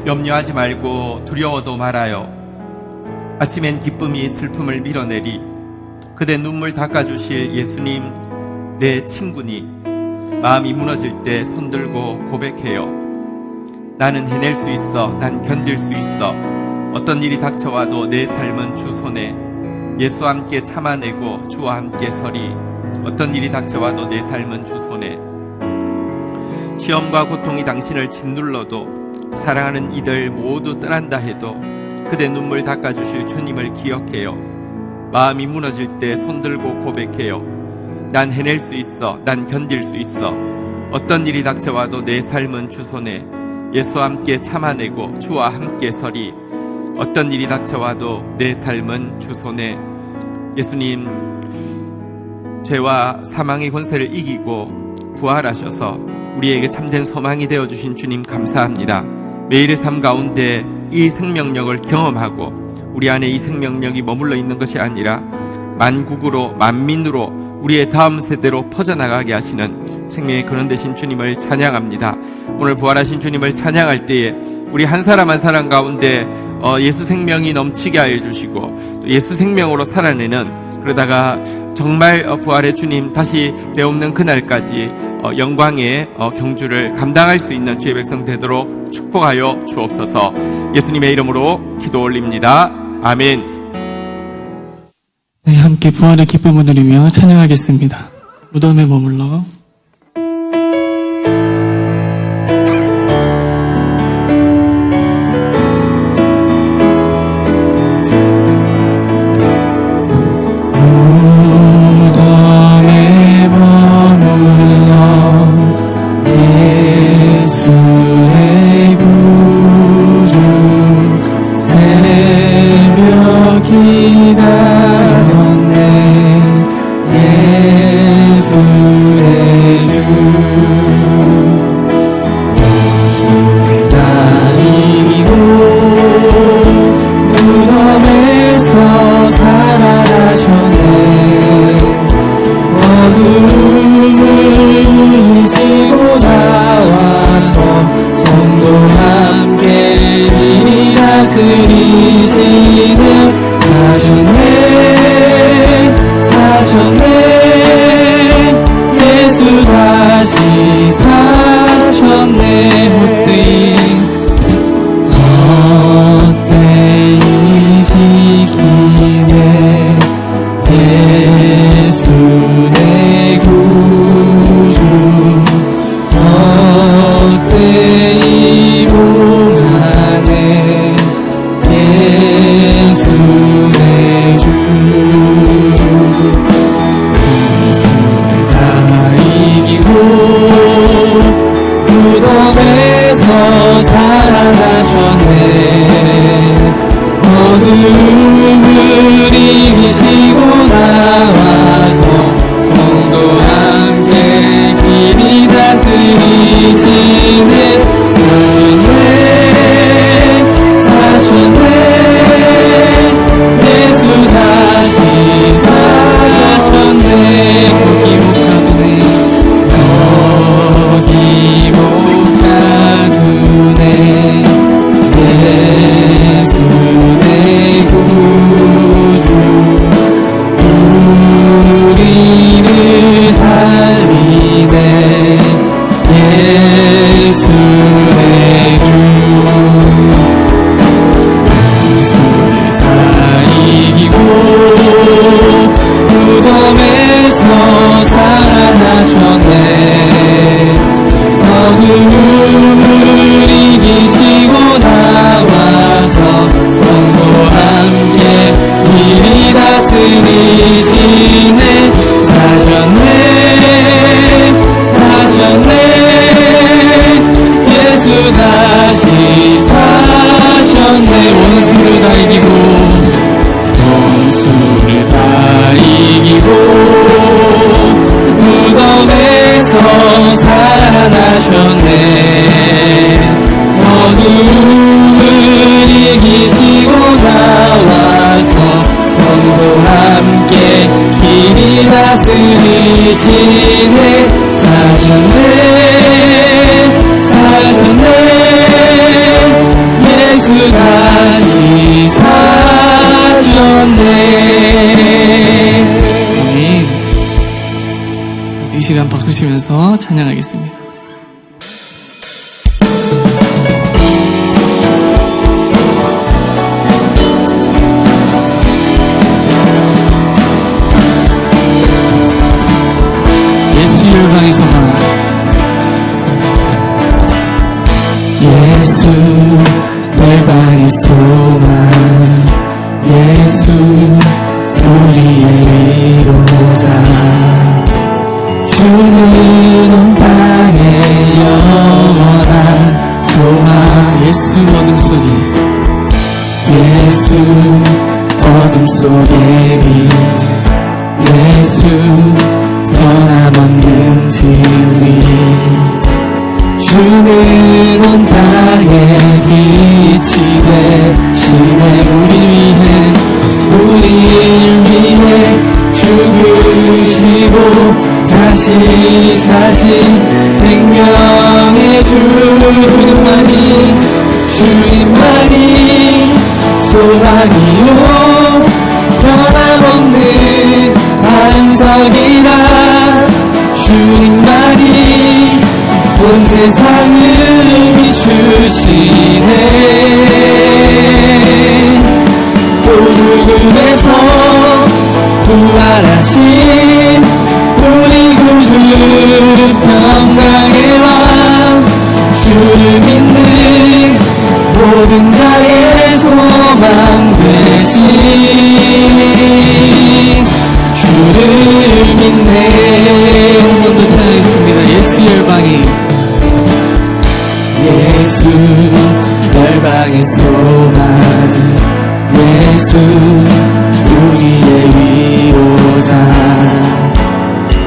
염려하지 말고 두려워도 말아요. 아침엔 기쁨이 슬픔을 밀어내리. 그대 눈물 닦아주실 예수님, 내 친구니. 마음이 무너질 때 손들고 고백해요. 나는 해낼 수 있어. 난 견딜 수 있어. 어떤 일이 닥쳐와도 내 삶은 주 손에. 예수와 함께 참아내고 주와 함께 서리. 어떤 일이 닥쳐와도 내 삶은 주 손에. 시험과 고통이 당신을 짓눌러도, 사랑하는 이들 모두 떠난다 해도 그대 눈물 닦아주실 주님을 기억해요. 마음이 무너질 때 손들고 고백해요. 난 해낼 수 있어. 난 견딜 수 있어. 어떤 일이 닥쳐와도 내 삶은 주 손에. 예수와 함께 참아내고 주와 함께 서리. 어떤 일이 닥쳐와도 내 삶은 주 손에. 예수님, 죄와 사망의 권세를 이기고 부활하셔서 우리에게 참된 소망이 되어주신 주님 감사합니다. 매일의 삶 가운데 이 생명력을 경험하고 우리 안에 이 생명력이 머물러 있는 것이 아니라 만국으로, 만민으로, 우리의 다음 세대로 퍼져나가게 하시는 생명의 근원 되신 주님을 찬양합니다. 오늘 부활하신 주님을 찬양할 때에 우리 한 사람 한 사람 가운데 예수 생명이 넘치게 하여 주시고, 예수 생명으로 살아내는, 그러다가 정말 부활의 주님 다시 되옵는 그날까지 영광의 경주를 감당할 수 있는 주의 백성 되도록 축복하여 주옵소서. 예수님의 이름으로 기도 올립니다. 아멘. 네, 함께 부활의 기쁨을 누리며 찬양하겠습니다. 무덤에 머물러. 다시 사셨네. 아멘. 이 시간 박수 치면서 찬양하겠습니다. 예수 열방의 소망. 예수 열방의 소망, 예수 우리의 위로자, 주는 온 땅의 영원한 소망. 예수 어둠 속에 예수 어둠 속의 빛, 예수 변함없는 진리, 주는 온 땅에 빛이 되시네. 우리를 위해 죽으시고 다시 사신 생명의 주님만이 소망이요 변함없는 반석이라. 주님만이 온 세상을 비추시네. 또 죽음에서 부활하신 우리 구주 평강의 왕, 주를 믿는 모든 자의 소망 되신 주를 믿네. 한 번 더 찬양했습니다. 예수 열방이 예수 열방의 소망, 예수 우리의 위로자,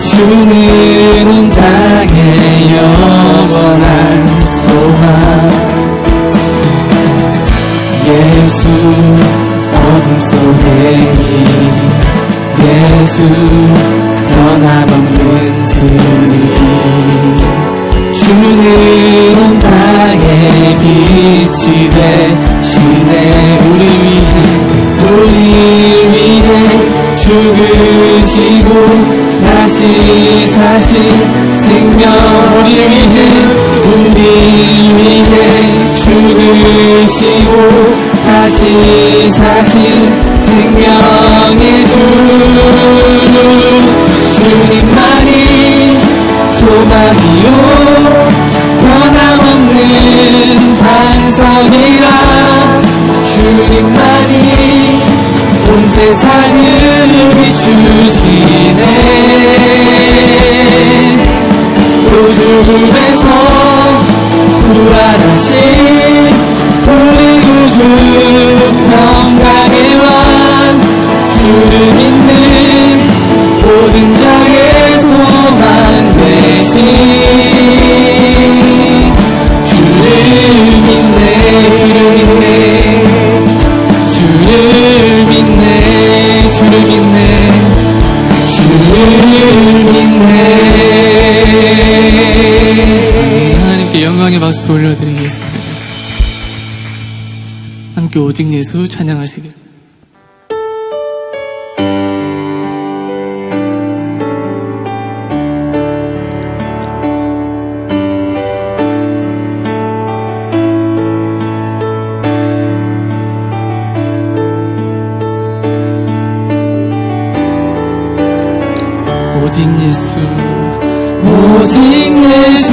주는 온 땅의 영원한 소망. 예수 어둠 속의 빛, 예수 변함없는 진리, 주는 온 땅에 빛이 되시네. 우리 위해 죽으시고 다시 사신 생명. 우리 위해 죽으시고 다시 사신 생명의 주님만이 소망이요 변함없는 반석이라. 주님만이 온 세상을 비추시네. 또 죽음에서 부활하신 우리 구주 평강의 왕, 주를 믿는 모든 자의 소망 되신 주를 믿네. 하나님께 영광의 박수 올려드리겠습니다. 함께 오직 예수 찬양하시겠습니다. 오직 예수 오직 예수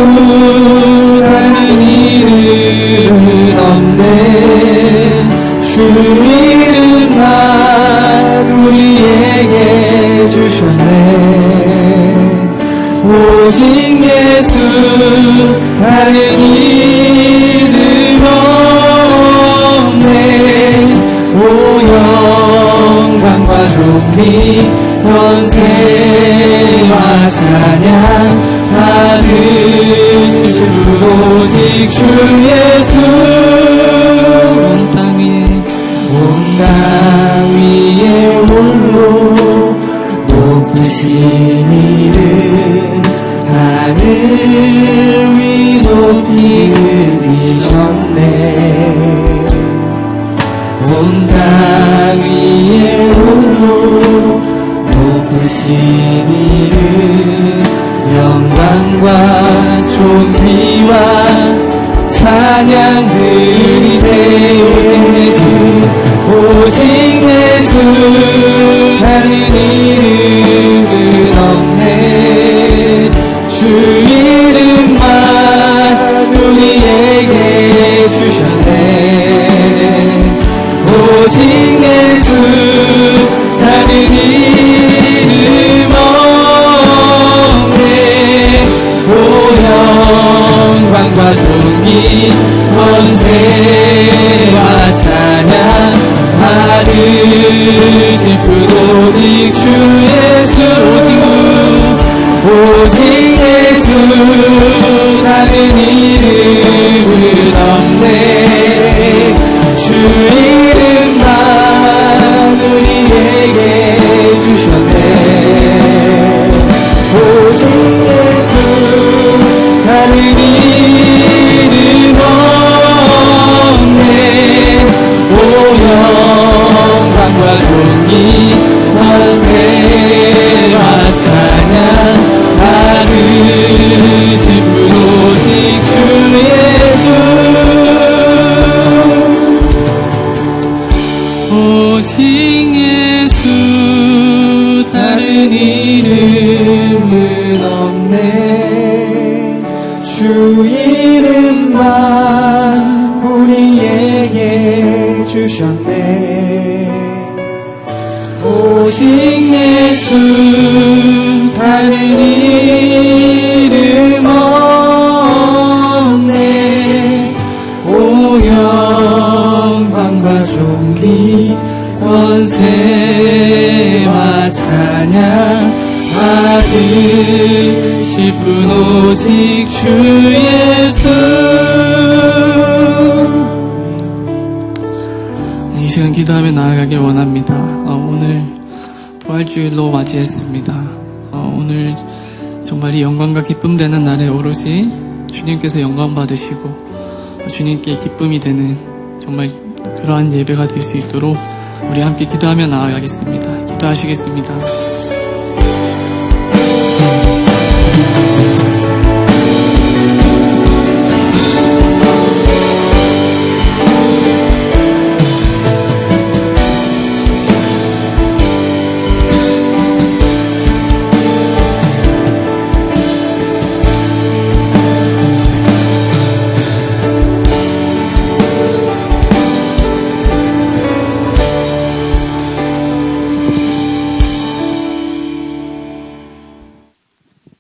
다른 이름은 없네. 주 이름만 우리에게 주셨네. 오직 예수 다른 이름 없네. 오 영광과 존귀 권세와 찬양 받으실 오직 주 예수. 온 땅 위에 홀로 높으신 이름 하늘 위 높이 들리셨네. 오직 예수 다른 이름 없네. 오 영광과 존귀 권세와 찬양 받으실 분 오직 주 예수 오직 예수 다른 이름은 없네. 주 이름만 우리에게 주셨네. 오직 예수 다른 이름 없네. 오 영광과 존귀 권세와 찬양 받으실 분 오직 주 예수 오직 예수 다른 이름은 없네. 주 이름만 우리에게 주셨네. 오직 예수 다른 이름 없네. 오 영광과 존귀 권세와 찬양 받으실 분 오직 주 예수. 이 시간 기도하며 나아가길 원합니다. 오늘 부활주일로 맞이했습니다. 오늘 정말 이 영광과 기쁨 되는 날에 오로지 주님께서 영광 받으시고 주님께 기쁨이 되는 정말 그러한 예배가 될 수 있도록 우리 함께 기도하며 나아가겠습니다. 기도하시겠습니다.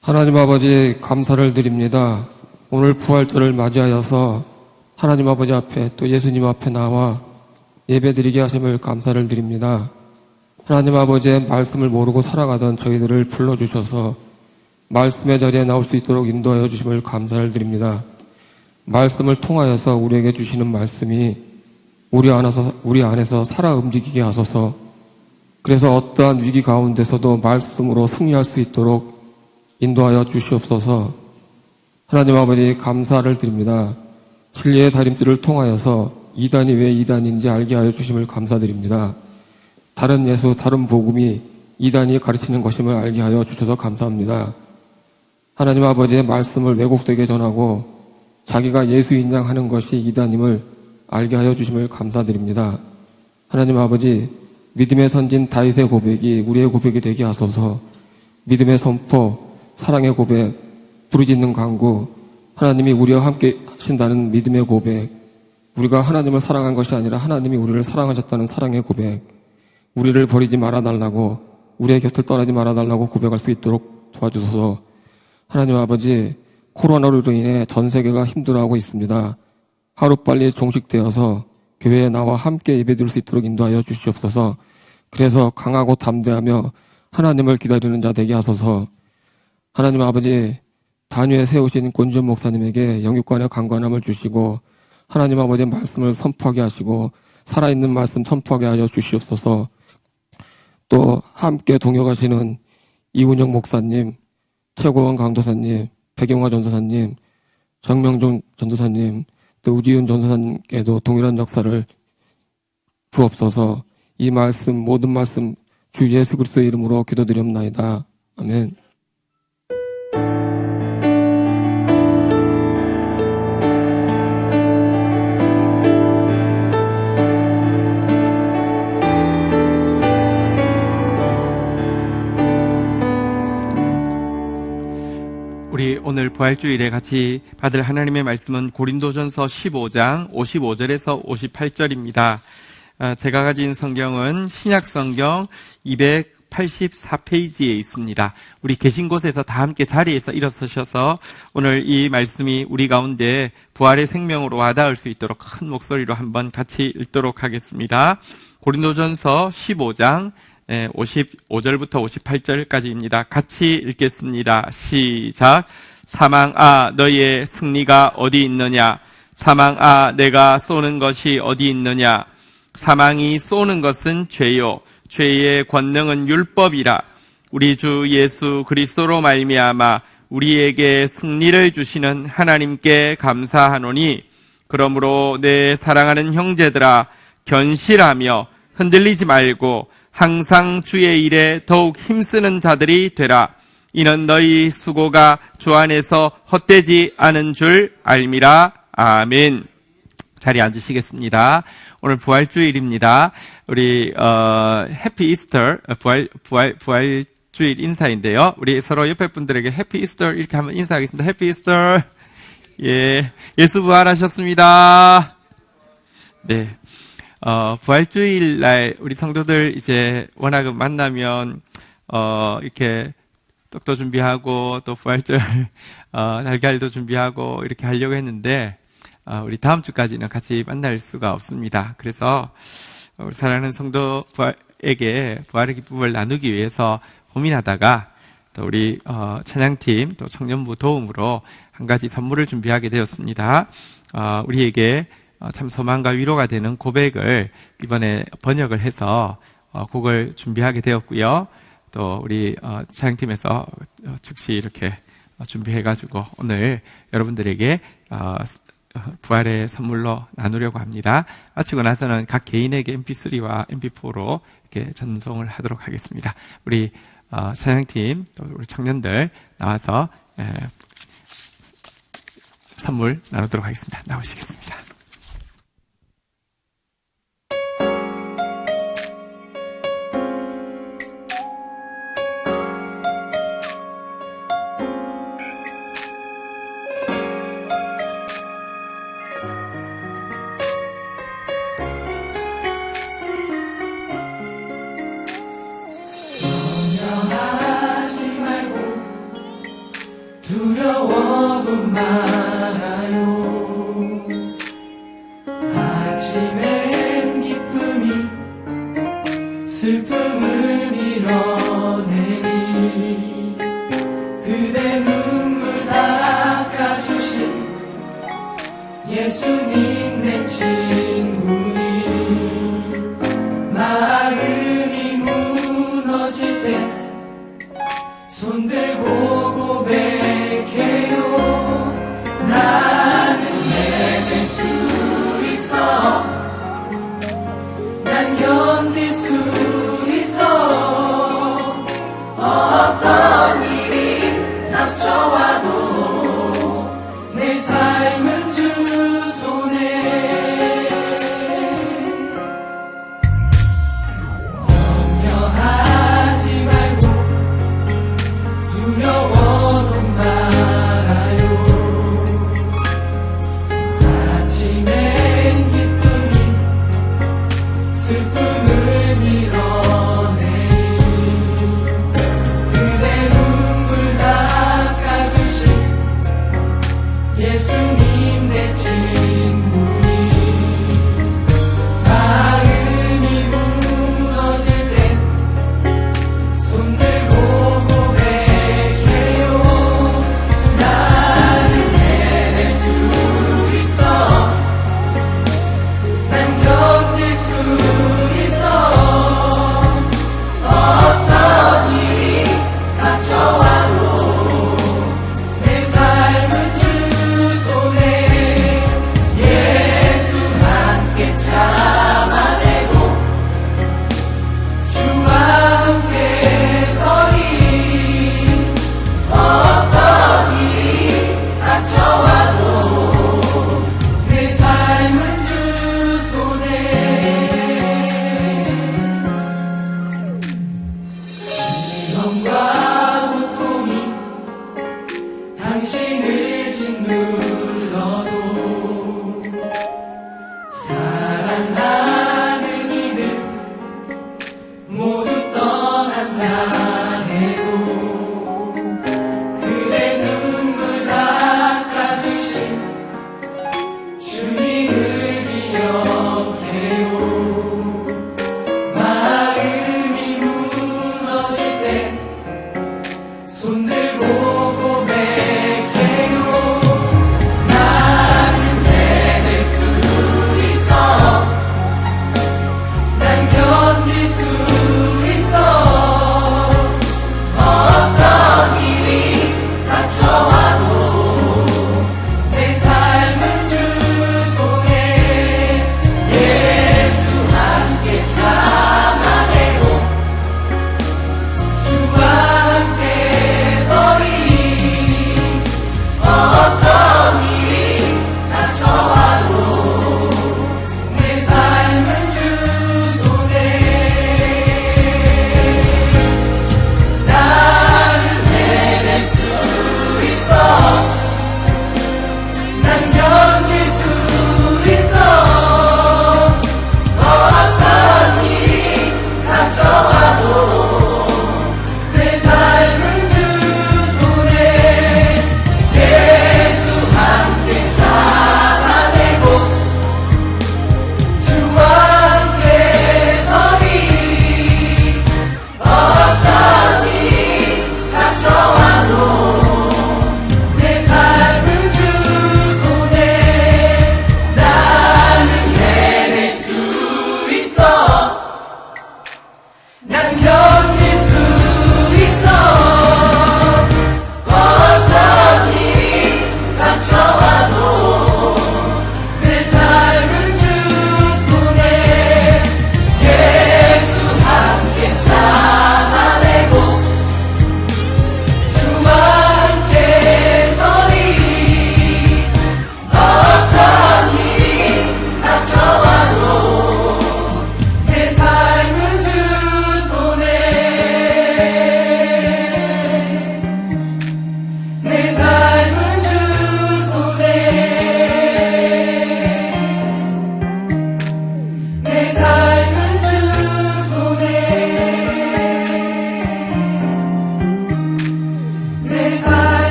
하나님 아버지 감사를 드립니다. 오늘 부활절을 맞이하여서 하나님 아버지 앞에 또 예수님 앞에 나와 예배드리게 하심을 감사를 드립니다. 하나님 아버지의 말씀을 모르고 살아가던 저희들을 불러주셔서 말씀의 자리에 나올 수 있도록 인도하여 주심을 감사를 드립니다. 말씀을 통하여서 우리에게 주시는 말씀이 우리 안에서 살아 움직이게 하소서. 그래서 어떠한 위기 가운데서도 말씀으로 승리할 수 있도록 인도하여 주시옵소서. 하나님 아버지 감사를 드립니다. 진리의 다림질을 통하여서 이단이 왜 이단인지 알게 하여 주심을 감사드립니다. 다른 예수, 다른 복음이 이단이 가르치는 것임을 알게 하여 주셔서 감사합니다. 하나님 아버지의 말씀을 왜곡되게 전하고 자기가 예수인 양 하는 것이 이단임을 알게 하여 주심을 감사드립니다. 하나님 아버지, 믿음의 선진 다윗의 고백이 우리의 고백이 되게 하소서. 믿음의 선포, 사랑의 고백, 부르짖는 간구, 하나님이 우리와 함께 하신다는 믿음의 고백, 우리가 하나님을 사랑한 것이 아니라 하나님이 우리를 사랑하셨다는 사랑의 고백, 우리를 버리지 말아달라고, 우리의 곁을 떠나지 말아달라고 고백할 수 있도록 도와주소서. 하나님 아버지, 코로나로 인해 전 세계가 힘들어하고 있습니다. 하루빨리 종식되어서 교회에 나와 함께 예배드릴 수 있도록 인도하여 주시옵소서. 그래서 강하고 담대하며 하나님을 기다리는 자 되게 하소서. 하나님 아버지, 단위에 세우신 권지현 목사님에게 영육간의 강건함을 주시고 하나님 아버지의 말씀을 선포하게 하시고 살아있는 말씀 선포하게 하여 주시옵소서. 또 함께 동역하시는 이운영 목사님, 최고원 강도사님, 백영화 전도사님, 정명종 전도사님, 또 우지윤 전도사님께도 동일한 역사를 주옵소서. 이 말씀, 모든 말씀 주 예수 그리스도의 이름으로 기도드리옵나이다. 아멘. 우리 오늘 부활주일에 같이 받을 하나님의 말씀은 고린도전서 15장 55절에서 58절입니다. 제가 가진 성경은 신약 성경 284페이지에 있습니다. 우리 계신 곳에서 다 함께 자리에서 일어서셔서 오늘 이 말씀이 우리 가운데 부활의 생명으로 와닿을 수 있도록 큰 목소리로 한번 같이 읽도록 하겠습니다. 고린도전서 15장 55절부터 58절까지입니다. 같이 읽겠습니다. 시작. 사망아 너희의 승리가 어디 있느냐? 사망아 내가 쏘는 것이 어디 있느냐? 사망이 쏘는 것은 죄요 죄의 권능은 율법이라. 우리 주 예수 그리스도로 말미암아 우리에게 승리를 주시는 하나님께 감사하노니, 그러므로 내 사랑하는 형제들아 견실하며 흔들리지 말고 항상 주의 일에 더욱 힘쓰는 자들이 되라. 이는 너희 수고가 주 안에서 헛되지 않은 줄 알미라. 아멘. 자리에 앉으시겠습니다. 오늘 부활주일입니다. 우리 해피 이스터 부활주일 인사인데요. 우리 서로 옆에 분들에게 해피 이스터 이렇게 한번 인사하겠습니다. 해피 이스터. 예, 예수 부활하셨습니다. 네. 부활주일 날 우리 성도들 이제 워낙 만나면 이렇게 떡도 준비하고 또 부활절 달걀도 준비하고 이렇게 하려고 했는데 우리 다음 주까지는 같이 만날 수가 없습니다. 그래서 우리 사랑하는 성도에게 부활의 기쁨을 나누기 위해서 고민하다가 또 우리 찬양팀 또 청년부 도움으로 한 가지 선물을 준비하게 되었습니다. 우리에게 참 소망과 위로가 되는 고백을 이번에 번역을 해서 곡을 준비하게 되었고요. 또 우리 찬양팀에서 즉시 이렇게 준비해가지고 오늘 여러분들에게 부활의 선물로 나누려고 합니다. 마치고 나서는 각 개인에게 MP3와 MP4로 이렇게 전송을 하도록 하겠습니다. 우리 찬양팀 또 우리 청년들 나와서 선물 나누도록 하겠습니다. 나오시겠습니다. 두려워도 말아요. 아침엔 기쁨이 슬픔을 밀어내니 그대 눈물 닦아주신 예수님 내 친구니 마음이 무너질 때 손들고 고백해요. 나는 해낼 수 있어. 난 견딜 수 있어. 어떤 일이 닥쳐와도 내 삶은 주 손에. 염려하지 말고 두려워도 말아요. 아침엔 기쁨이 슬픔을 밀어내니 그대 눈물 닦아주신 예수님 내 친구니 마음이 무너질 때 손들고 고백해요. 나는 해낼 수 있어. 난 견딜 수 있어.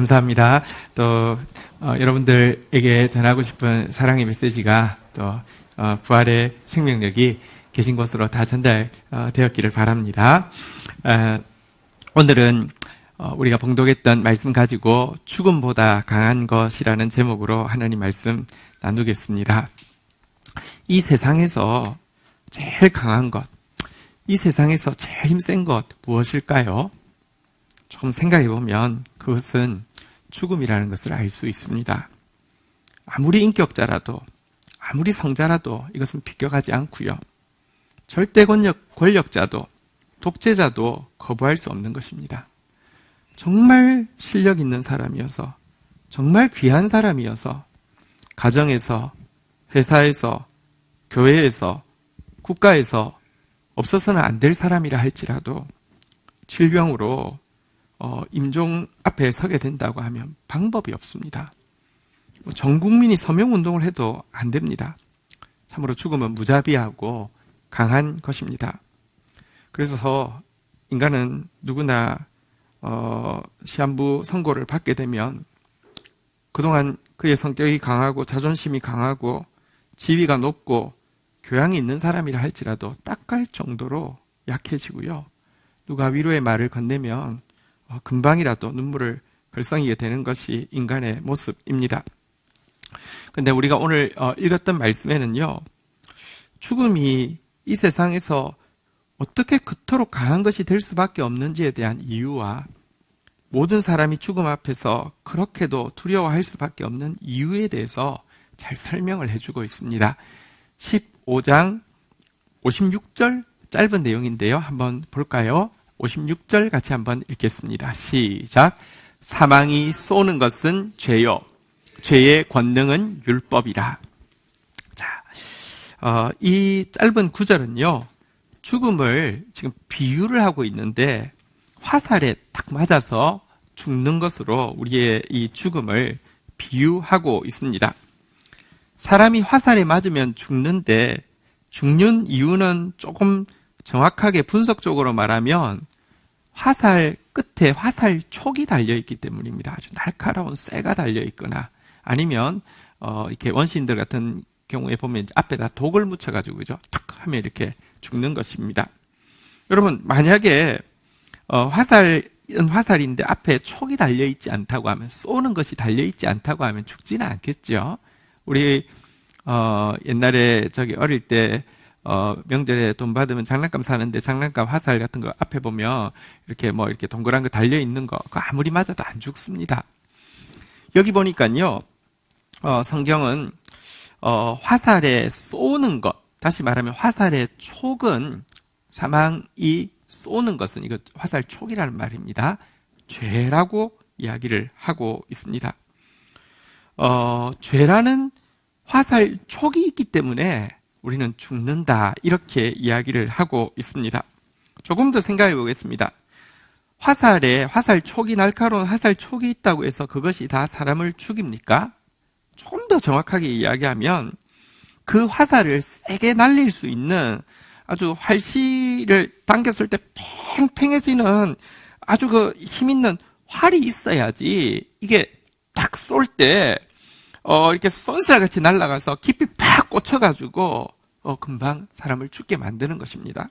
감사합니다. 또 여러분들에게 전하고 싶은 사랑의 메시지가 또 부활의 생명력이 계신 곳으로 다 전달되었기를 바랍니다. 오늘은 우리가 봉독했던 말씀 가지고 죽음보다 강한 것이라는 제목으로 하나님 말씀 나누겠습니다. 이 세상에서 제일 강한 것, 이 세상에서 제일 힘센 것 무엇일까요? 조금 생각해 보면 그것은 죽음이라는 것을 알 수 있습니다. 아무리 인격자라도, 아무리 성자라도 이것은 비껴가지 않고요. 절대 권력자도, 독재자도 거부할 수 없는 것입니다. 정말 실력 있는 사람이어서, 정말 귀한 사람이어서, 가정에서, 회사에서, 교회에서, 국가에서 없어서는 안 될 사람이라 할지라도 질병으로 임종 앞에 서게 된다고 하면 방법이 없습니다. 전 국민이 서명운동을 해도 안 됩니다. 참으로 죽음은 무자비하고 강한 것입니다. 그래서 인간은 누구나 시한부 선고를 받게 되면 그동안 그의 성격이 강하고 자존심이 강하고 지위가 높고 교양이 있는 사람이라 할지라도 딱갈 정도로 약해지고요. 누가 위로의 말을 건네면 금방이라도 눈물을 글썽이게 되는 것이 인간의 모습입니다. 그런데 우리가 오늘 읽었던 말씀에는요, 죽음이 이 세상에서 어떻게 그토록 강한 것이 될 수밖에 없는지에 대한 이유와 모든 사람이 죽음 앞에서 그렇게도 두려워할 수밖에 없는 이유에 대해서 잘 설명을 해주고 있습니다. 15장 56절 짧은 내용인데요. 한번 볼까요? 56절 같이 한번 읽겠습니다. 시작. 사망이 쏘는 것은 죄요. 죄의 권능은 율법이라. 자, 이 짧은 구절은요, 죽음을 지금 비유를 하고 있는데 화살에 딱 맞아서 죽는 것으로 우리의 이 죽음을 비유하고 있습니다. 사람이 화살에 맞으면 죽는데 죽는 이유는 조금 정확하게 분석적으로 말하면 화살 끝에 화살 촉이 달려있기 때문입니다. 아주 날카로운 쇠가 달려있거나 아니면 이렇게 원시인들 같은 경우에 보면 앞에다 독을 묻혀가지고 그죠? 탁 하면 이렇게 죽는 것입니다. 여러분 만약에 화살은 화살인데 앞에 촉이 달려있지 않다고 하면 쏘는 것이 달려있지 않다고 하면 죽지는 않겠죠. 우리 옛날에 어릴 때 명절에 돈 받으면 장난감 사는데 장난감 화살 같은 거 앞에 보면 이렇게 이렇게 동그란 거 달려 있는 거 그거 아무리 맞아도 안 죽습니다. 여기 보니까요, 성경은 화살에 쏘는 것, 다시 말하면 화살의 촉은 사망이 쏘는 것은 이거 화살 촉이라는 말입니다. 죄라고 이야기를 하고 있습니다. 죄라는 화살 촉이 있기 때문에 우리는 죽는다 이렇게 이야기를 하고 있습니다. 조금 더 생각해 보겠습니다. 화살에 화살 촉이 날카로운 화살 촉이 있다고 해서 그것이 다 사람을 죽입니까? 조금 더 정확하게 이야기하면 그 화살을 세게 날릴 수 있는 아주 활시를 당겼을 때 팽팽해지는 아주 그 힘 있는 활이 있어야지 이게 딱 쏠 때 이렇게 쏜살같이 날아가서 깊이 팍 꽂혀가지고 금방 사람을 죽게 만드는 것입니다.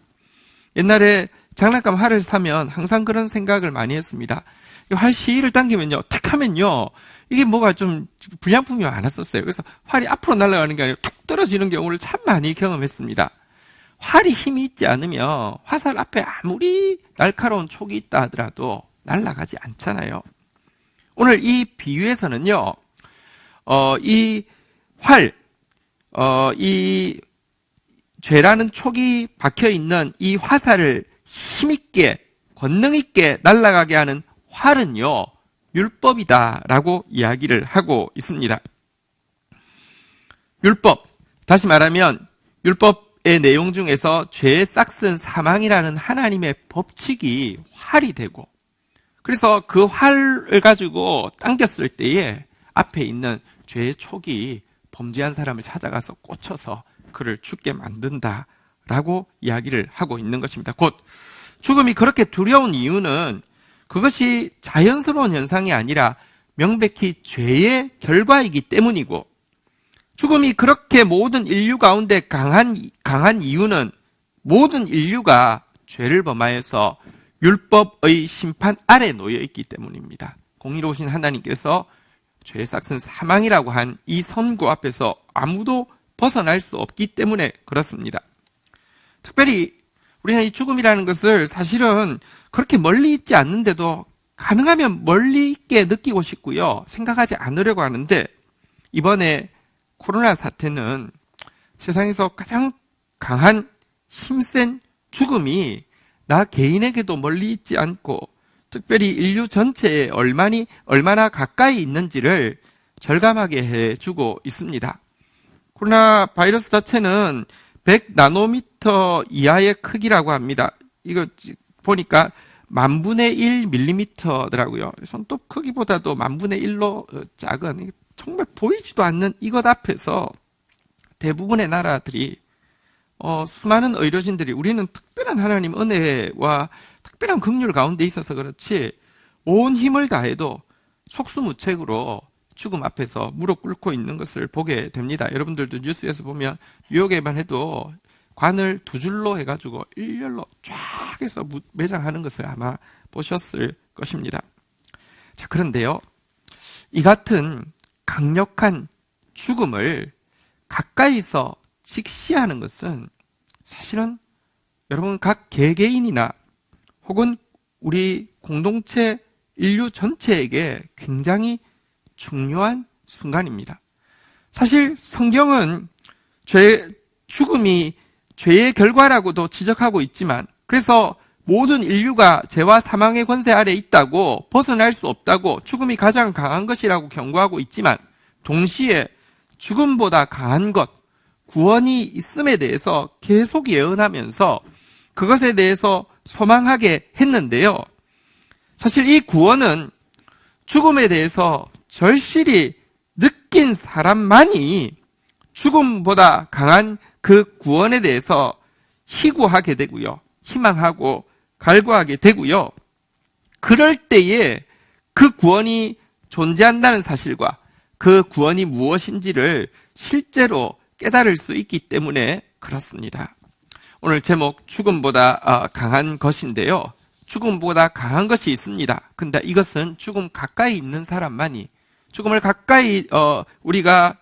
옛날에 장난감 활을 사면 항상 그런 생각을 많이 했습니다. 활 시위를 당기면요, 탁 하면요, 이게 뭐가 좀 불량품이 많았었어요. 그래서 활이 앞으로 날아가는 게 아니라 툭 떨어지는 경우를 참 많이 경험했습니다. 활이 힘이 있지 않으면 화살 앞에 아무리 날카로운 촉이 있다 하더라도 날아가지 않잖아요. 오늘 이 비유에서는요, 이 활, 이 죄라는 촉이 박혀 있는 이 화살을 힘있게, 권능있게 날아가게 하는 활은요, 율법이다라고 이야기를 하고 있습니다. 율법, 다시 말하면 율법의 내용 중에서 죄의 싹슨 사망이라는 하나님의 법칙이 활이 되고, 그래서 그 활을 가지고 당겼을 때에 앞에 있는 죄의 촉이 범죄한 사람을 찾아가서 꽂혀서 그를 죽게 만든다라고 이야기를 하고 있는 것입니다. 곧 죽음이 그렇게 두려운 이유는 그것이 자연스러운 현상이 아니라 명백히 죄의 결과이기 때문이고, 죽음이 그렇게 모든 인류 가운데 강한 이유는 모든 인류가 죄를 범하여서 율법의 심판 아래 놓여 있기 때문입니다. 공의로우신 하나님께서 죄의 삭은 사망이라고 한 이 선고 앞에서 아무도 벗어날 수 없기 때문에 그렇습니다. 특별히 우리는 이 죽음이라는 것을 사실은 그렇게 멀리 있지 않는데도 가능하면 멀리 있게 느끼고 싶고요. 생각하지 않으려고 하는데, 이번에 코로나 사태는 세상에서 가장 강한 힘센 죽음이 나 개인에게도 멀리 있지 않고 특별히 인류 전체에 얼마나 가까이 있는지를 절감하게 해주고 있습니다. 코로나 바이러스 자체는 100나노미터 이하의 크기라고 합니다. 이거 보니까 10,000분의 1mm더라고요. 손톱 크기보다도 10,000분의 1로 작은, 정말 보이지도 않는 이것 앞에서 대부분의 나라들이 수많은 의료진들이, 우리는 특별한 하나님 은혜와 특별한 긍휼 가운데 있어서 그렇지 온 힘을 다해도 속수무책으로 죽음 앞에서 무릎 꿇고 있는 것을 보게 됩니다. 여러분들도 뉴스에서 보면 뉴욕에만 해도 관을 2줄로 해가지고 일렬로 쫙 해서 매장하는 것을 아마 보셨을 것입니다. 자, 그런데요, 이 같은 강력한 죽음을 가까이서 직시하는 것은 사실은 여러분 각 개개인이나 혹은 우리 공동체 인류 전체에게 굉장히 중요한 순간입니다. 사실 성경은 죽음이 죄의 결과라고도 지적하고 있지만, 그래서 모든 인류가 죄와 사망의 권세 아래 있다고, 벗어날 수 없다고, 죽음이 가장 강한 것이라고 경고하고 있지만, 동시에 죽음보다 강한 것, 구원이 있음에 대해서 계속 예언하면서 그것에 대해서 소망하게 했는데요. 사실 이 구원은 죽음에 대해서 절실히 느낀 사람만이 죽음보다 강한 그 구원에 대해서 희구하게 되고요. 희망하고 갈구하게 되고요. 그럴 때에 그 구원이 존재한다는 사실과 그 구원이 무엇인지를 실제로 깨달을 수 있기 때문에 그렇습니다. 오늘 제목 죽음보다 강한 것인데요. 죽음보다 강한 것이 있습니다. 근데 이것은 죽음 가까이 있는 사람만이, 죽음을 가까이 우리가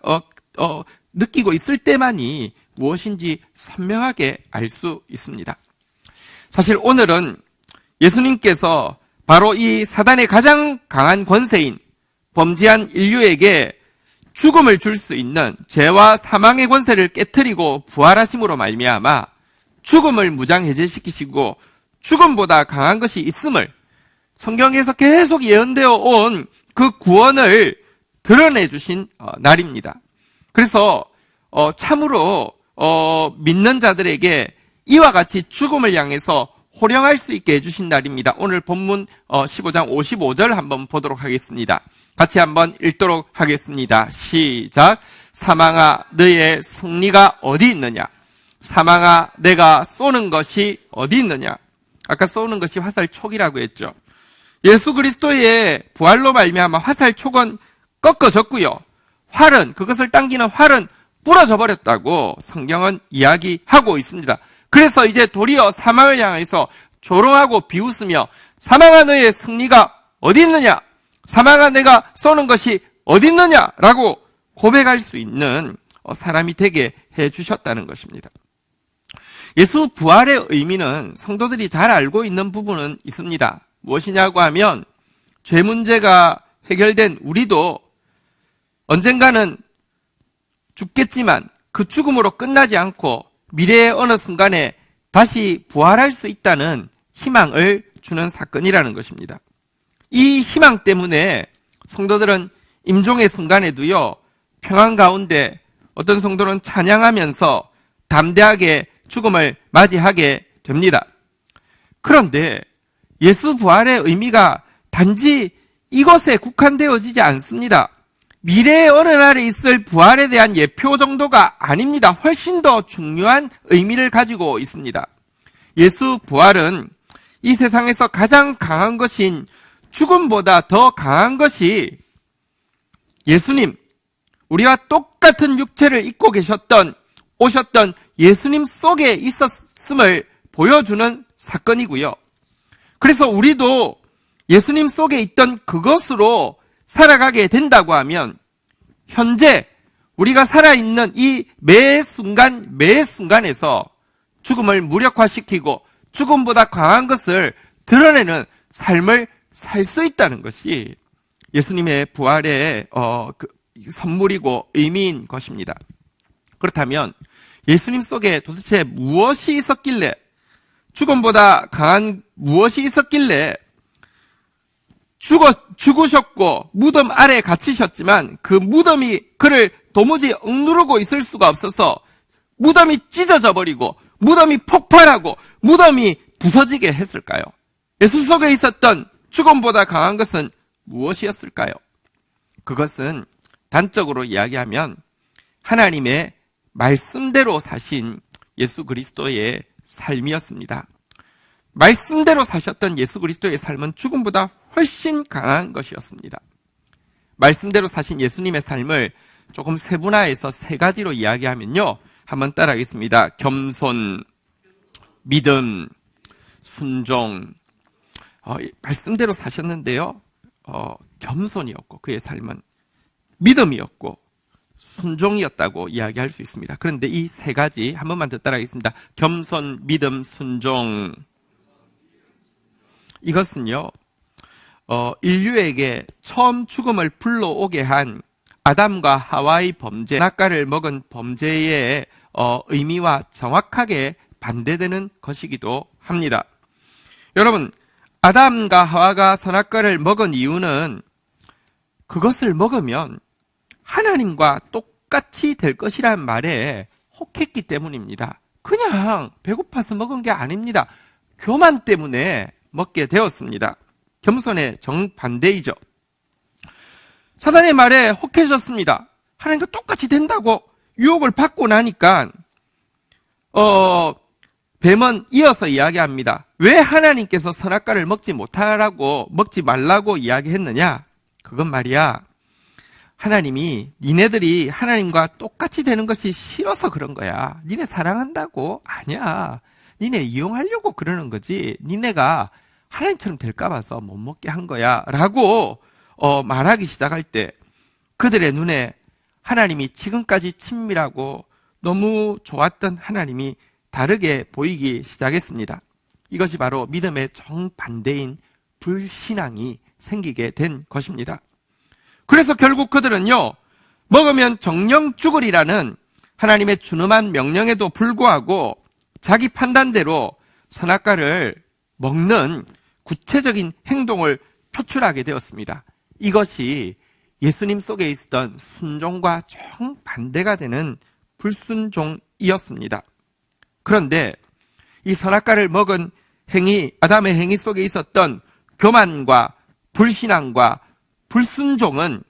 느끼고 있을 때만이 무엇인지 선명하게 알 수 있습니다. 사실 오늘은 예수님께서 바로 이 사단의 가장 강한 권세인 범죄한 인류에게 죽음을 줄 수 있는 죄와 사망의 권세를 깨트리고 부활하심으로 말미암아 죽음을 무장해제시키시고 죽음보다 강한 것이 있음을 성경에서 계속 예언되어 온 그 구원을 드러내 주신 날입니다. 그래서 참으로 믿는 자들에게 이와 같이 죽음을 향해서 호령할 수 있게 해주신 날입니다. 오늘 본문 15장 55절 한번 보도록 하겠습니다. 같이 한번 읽도록 하겠습니다. 시작. 사망아, 너의 승리가 어디 있느냐? 사망아, 내가 쏘는 것이 어디 있느냐? 아까 쏘는 것이 화살촉이라고 했죠. 예수 그리스도의 부활로 말미암아 화살촉은 꺾어졌고요. 활은, 그것을 당기는 활은 부러져 버렸다고 성경은 이야기하고 있습니다. 그래서 이제 도리어 사망을 향해서 조롱하고 비웃으며 사망아, 너의 승리가 어디 있느냐? 사망아, 내가 쏘는 것이 어디 있느냐? 라고 고백할 수 있는 사람이 되게 해주셨다는 것입니다. 예수 부활의 의미는 성도들이 잘 알고 있는 부분은 있습니다. 무엇이냐고 하면 죄 문제가 해결된 우리도 언젠가는 죽겠지만 그 죽음으로 끝나지 않고 미래의 어느 순간에 다시 부활할 수 있다는 희망을 주는 사건이라는 것입니다. 이 희망 때문에 성도들은 임종의 순간에도요, 평안 가운데 어떤 성도는 찬양하면서 담대하게 죽음을 맞이하게 됩니다. 그런데 예수 부활의 의미가 단지 이것에 국한되어지지 않습니다. 미래의 어느 날에 있을 부활에 대한 예표 정도가 아닙니다. 훨씬 더 중요한 의미를 가지고 있습니다. 예수 부활은 이 세상에서 가장 강한 것인 죽음보다 더 강한 것이 예수님, 우리와 똑같은 육체를 입고 오셨던 예수님 속에 있었음을 보여주는 사건이고요. 그래서 우리도 예수님 속에 있던 그것으로 살아가게 된다고 하면 현재 우리가 살아있는 이 매 순간에서 죽음을 무력화시키고 죽음보다 강한 것을 드러내는 삶을 살 수 있다는 것이 예수님의 부활의 선물이고 의미인 것입니다. 그렇다면 예수님 속에 도대체 무엇이 있었길래, 죽음보다 강한 무엇이 있었길래 죽으셨고 무덤 아래에 갇히셨지만 그 무덤이 그를 도무지 억누르고 있을 수가 없어서 무덤이 찢어져 버리고 무덤이 폭발하고 무덤이 부서지게 했을까요? 예수 속에 있었던 죽음보다 강한 것은 무엇이었을까요? 그것은 단적으로 이야기하면 하나님의 말씀대로 사신 예수 그리스도의 삶이었습니다. 말씀대로 사셨던 예수 그리스도의 삶은 죽음보다 훨씬 강한 것이었습니다. 말씀대로 사신 예수님의 삶을 조금 세분화해서 세 가지로 이야기하면요. 한번 따라하겠습니다. 겸손, 믿음, 순종. 말씀대로 사셨는데요. 겸손이었고 그의 삶은 믿음이었고 순종이었다고 이야기할 수 있습니다. 그런데 이 세 가지 한 번만 더 따라하겠습니다. 겸손, 믿음, 순종. 이것은요, 인류에게 처음 죽음을 불러오게 한 아담과 하와의 범죄, 선악과를 먹은 범죄의 의미와 정확하게 반대되는 것이기도 합니다. 여러분, 아담과 하와가 선악과를 먹은 이유는 그것을 먹으면 하나님과 똑같이 될 것이란 말에 혹했기 때문입니다. 그냥 배고파서 먹은 게 아닙니다. 교만 때문에 먹게 되었습니다. 겸손의 정반대이죠. 사단의 말에 혹해졌습니다. 하나님과 똑같이 된다고 유혹을 받고 나니까 뱀은 이어서 이야기합니다. 왜 하나님께서 선악과를 먹지 말라고 이야기했느냐? 그건 말이야, 하나님이 니네들이 하나님과 똑같이 되는 것이 싫어서 그런 거야. 니네 사랑한다고? 아니야. 니네 이용하려고 그러는 거지. 니네가 하나님처럼 될까 봐서 못 먹게 한 거야. 라고 말하기 시작할 때 그들의 눈에 하나님이 지금까지 친밀하고 너무 좋았던 하나님이 다르게 보이기 시작했습니다. 이것이 바로 믿음의 정반대인 불신앙이 생기게 된 것입니다. 그래서 결국 그들은요, 먹으면 정령 죽으리라는 하나님의 준엄한 명령에도 불구하고 자기 판단대로 선악과를 먹는 구체적인 행동을 표출하게 되었습니다. 이것이 예수님 속에 있었던 순종과 정반대가 되는 불순종이었습니다. 그런데 이 선악과를 먹은 행위, 아담의 행위 속에 있었던 교만과 불신앙과 불순종은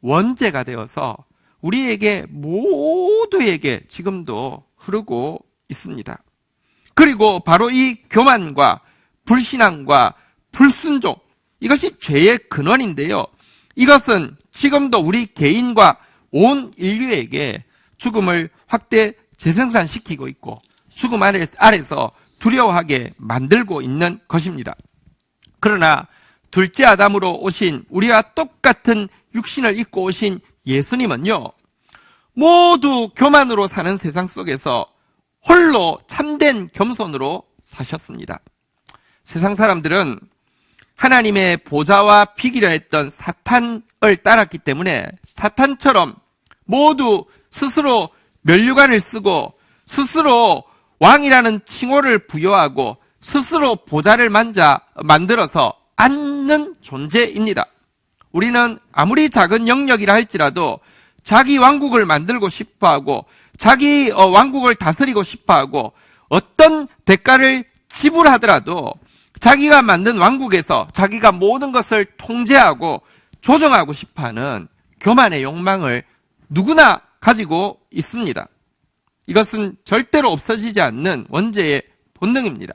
원죄가 되어서 우리에게 모두에게 지금도 흐르고 있습니다. 그리고 바로 이 교만과 불신앙과 불순종, 이것이 죄의 근원인데요. 이것은 지금도 우리 개인과 온 인류에게 죽음을 확대 재생산시키고 있고 죽음 아래서 두려워하게 만들고 있는 것입니다. 그러나 둘째 아담으로 오신 우리와 똑같은 육신을 입고 오신 예수님은요, 모두 교만으로 사는 세상 속에서 홀로 참된 겸손으로 사셨습니다. 세상 사람들은 하나님의 보좌와 비기려 했던 사탄을 따랐기 때문에 사탄처럼 모두 스스로 면류관을 쓰고 스스로 왕이라는 칭호를 부여하고 스스로 보좌를 만들어서 앉는 존재입니다. 우리는 아무리 작은 영역이라 할지라도 자기 왕국을 만들고 싶어하고 자기 왕국을 다스리고 싶어하고 어떤 대가를 지불하더라도 자기가 만든 왕국에서 자기가 모든 것을 통제하고 조정하고 싶어하는 교만의 욕망을 누구나 가지고 있습니다. 이것은 절대로 없어지지 않는 원죄의 본능입니다.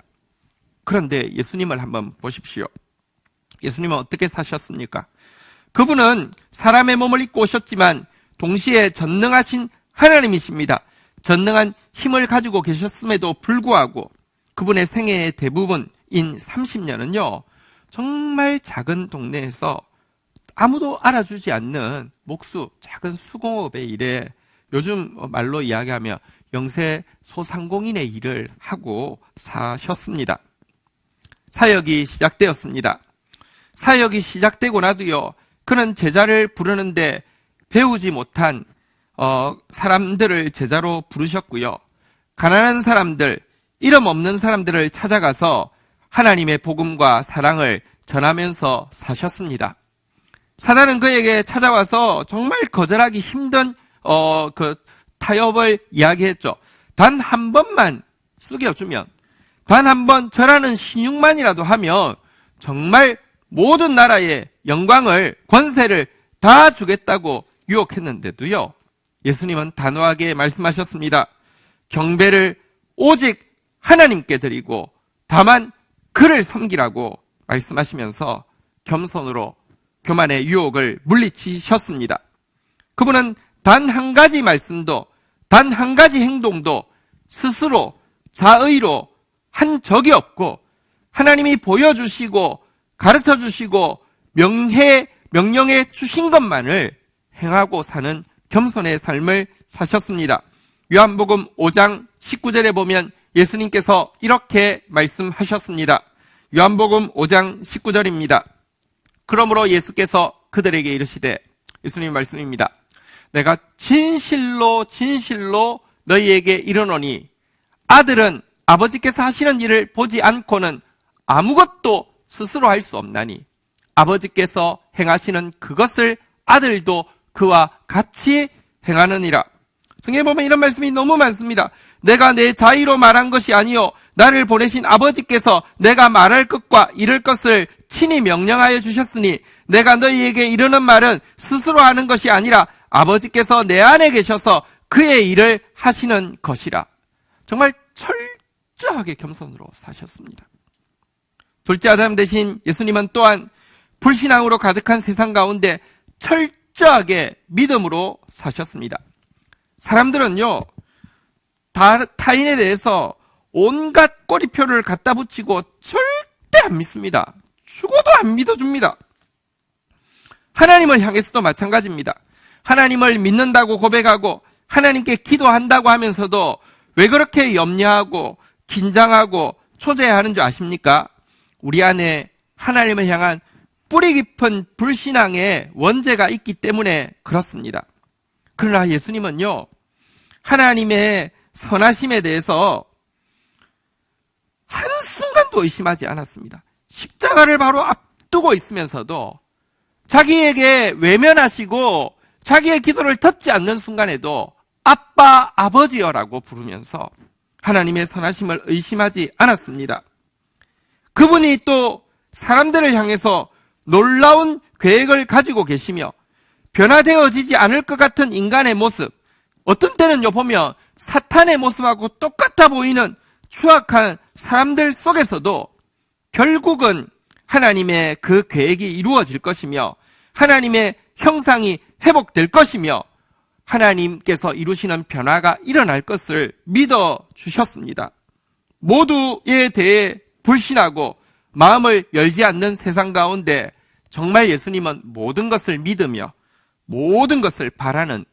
그런데 예수님을 한번 보십시오. 예수님은 어떻게 사셨습니까? 그분은 사람의 몸을 입고 오셨지만 동시에 전능하신 하나님이십니다. 전능한 힘을 가지고 계셨음에도 불구하고 그분의 생애의 대부분인 30년은요, 정말 작은 동네에서 아무도 알아주지 않는 목수, 작은 수공업의 일에 요즘 말로 이야기하며 영세 소상공인의 일을 하고 사셨습니다. 사역이 시작되었습니다. 사역이 시작되고 나도요, 그는 제자를 부르는데 배우지 못한 사람들을 제자로 부르셨고요. 가난한 사람들, 이름 없는 사람들을 찾아가서 하나님의 복음과 사랑을 전하면서 사셨습니다. 사단은 그에게 찾아와서 정말 거절하기 힘든 그 타협을 이야기했죠. 단 한 번만 숙여주면, 단 한 번 절하는 신용만이라도 하면 정말 모든 나라의 영광을, 권세를 다 주겠다고 유혹했는데도요, 예수님은 단호하게 말씀하셨습니다. 경배를 오직 하나님께 드리고 다만 그를 섬기라고 말씀하시면서 겸손으로 교만의 유혹을 물리치셨습니다. 그분은 단 한 가지 말씀도, 단 한 가지 행동도 스스로 자의로 한 적이 없고, 하나님이 보여주시고 가르쳐주시고 명령해 주신 것만을 행하고 사는 겸손의 삶을 사셨습니다. 요한복음 5장 19절에 보면 예수님께서 이렇게 말씀하셨습니다. 요한복음 5장 19절입니다. 그러므로 예수께서 그들에게 이르시되, 예수님 말씀입니다. 내가 진실로 진실로 너희에게 이르노니 아들은 아버지께서 하시는 일을 보지 않고는 아무것도 스스로 할 수 없나니 아버지께서 행하시는 그것을 아들도 그와 같이 행하느니라. 성경에 보면 이런 말씀이 너무 많습니다. 내가 내 자의로 말한 것이 아니요 나를 보내신 아버지께서 내가 말할 것과 이를 것을 친히 명령하여 주셨으니 내가 너희에게 이르는 말은 스스로 하는 것이 아니라 아버지께서 내 안에 계셔서 그의 일을 하시는 것이라. 정말 철저하게 겸손으로 사셨습니다. 둘째 아담 대신 예수님은 또한 불신앙으로 가득한 세상 가운데 철저하게 믿음으로 사셨습니다. 사람들은요, 타인에 대해서 온갖 꼬리표를 갖다 붙이고 절대 안 믿습니다. 죽어도 안 믿어줍니다. 하나님을 향해서도 마찬가지입니다. 하나님을 믿는다고 고백하고 하나님께 기도한다고 하면서도 왜 그렇게 염려하고 긴장하고 초조해하는 줄 아십니까? 우리 안에 하나님을 향한 뿌리 깊은 불신앙의 원죄가 있기 때문에 그렇습니다. 그러나 예수님은요, 하나님의 선하심에 대해서 한순간도 의심하지 않았습니다. 십자가를 바로 앞두고 있으면서도 자기에게 외면하시고 자기의 기도를 듣지 않는 순간에도 아빠, 아버지여라고 부르면서 하나님의 선하심을 의심하지 않았습니다. 그분이 또 사람들을 향해서 놀라운 계획을 가지고 계시며 변화되어지지 않을 것 같은 인간의 모습, 어떤 때는요 보면 사탄의 모습하고 똑같아 보이는 추악한 사람들 속에서도 결국은 하나님의 그 계획이 이루어질 것이며 하나님의 형상이 회복될 것이며 하나님께서 이루시는 변화가 일어날 것을 믿어주셨습니다. 모두에 대해 불신하고 마음을 열지 않는 세상 가운데 정말 예수님은 모든 것을 믿으며 모든 것을 바라는,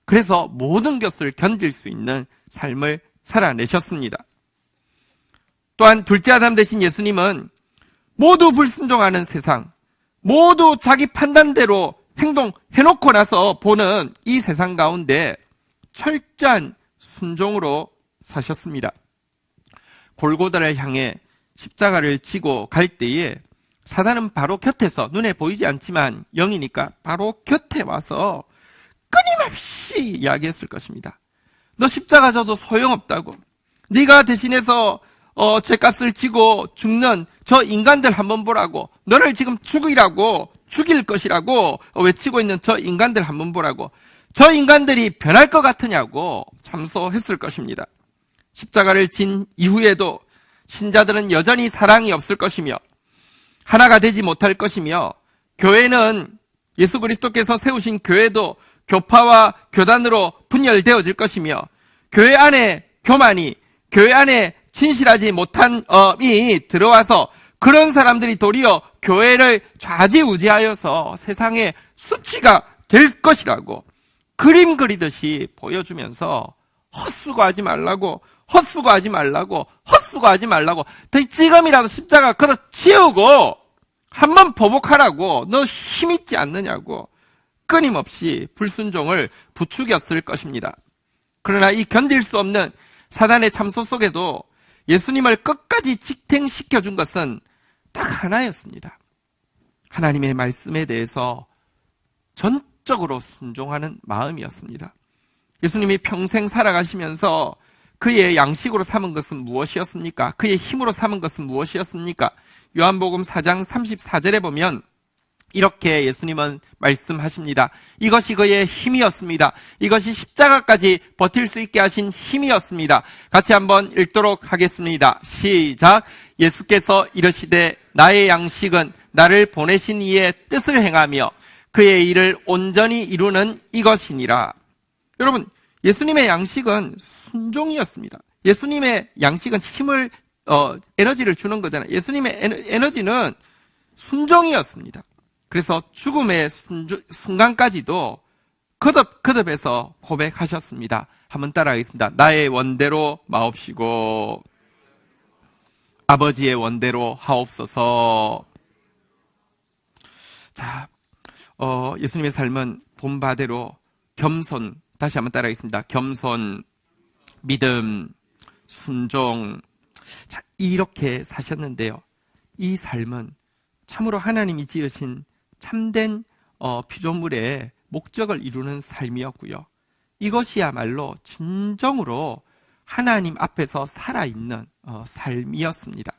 그래서 모든 것을 견딜 수 있는 삶을 살아내셨습니다. 또한 둘째 아담 되신 예수님은 모두 불순종하는 세상, 모두 자기 판단대로 행동해놓고 나서 보는 이 세상 가운데 철저한 순종으로 사셨습니다. 골고다를 향해 십자가를 지고 갈 때에 사단은 바로 곁에서, 눈에 보이지 않지만 영이니까 바로 곁에 와서 끊임없이 이야기했을 것입니다. 너 십자가 져도 소용없다고. 네가 대신해서 죄값을 지고 죽는 저 인간들 한번 보라고. 너를 지금 죽일 것이라고 외치고 있는 저 인간들 한번 보라고. 저 인간들이 변할 것 같으냐고 참소했을 것입니다. 십자가를 진 이후에도 신자들은 여전히 사랑이 없을 것이며 하나가 되지 못할 것이며 교회는 예수 그리스도께서 세우신 교회도 교파와 교단으로 분열되어질 것이며, 교회 안에 교만이, 교회 안에 진실하지 못한 이 들어와서 그런 사람들이 도리어 교회를 좌지우지하여서 세상의 수치가 될 것이라고 그림 그리듯이 보여주면서 헛수고하지 말라고, 헛수고하지 말라고, 헛수고하지 말라고, 지금이라도 십자가 걷어 치우고 한번 보복하라고, 너 힘있지 않느냐고 끊임없이 불순종을 부추겼을 것입니다. 그러나 이 견딜 수 없는 사단의 참소 속에도 예수님을 끝까지 직행시켜준 것은 딱 하나였습니다. 하나님의 말씀에 대해서 전적으로 순종하는 마음이었습니다. 예수님이 평생 살아가시면서 그의 양식으로 삼은 것은 무엇이었습니까? 그의 힘으로 삼은 것은 무엇이었습니까? 요한복음 4장 34절에 보면 이렇게 예수님은 말씀하십니다. 이것이 그의 힘이었습니다. 이것이 십자가까지 버틸 수 있게 하신 힘이었습니다. 같이 한번 읽도록 하겠습니다. 시작. 예수께서 이르시되 나의 양식은 나를 보내신 이의 뜻을 행하며 그의 일을 온전히 이루는 이것이니라. 여러분, 예수님의 양식은 순종이었습니다. 예수님의 양식은 힘을 에너지를 주는 거잖아요. 예수님의 에너지는 순종이었습니다. 그래서 죽음의 순간까지도 거듭해서 고백하셨습니다. 한번 따라하겠습니다. 나의 원대로 마옵시고 아버지의 원대로 하옵소서. 자, 예수님의 삶은 본바대로 겸손, 다시 한번 따라하겠습니다. 겸손, 믿음, 순종. 자, 이렇게 사셨는데요. 이 삶은 참으로 하나님이 지으신 참된 피조물의 목적을 이루는 삶이었고요. 이것이야말로 진정으로 하나님 앞에서 살아있는 삶이었습니다.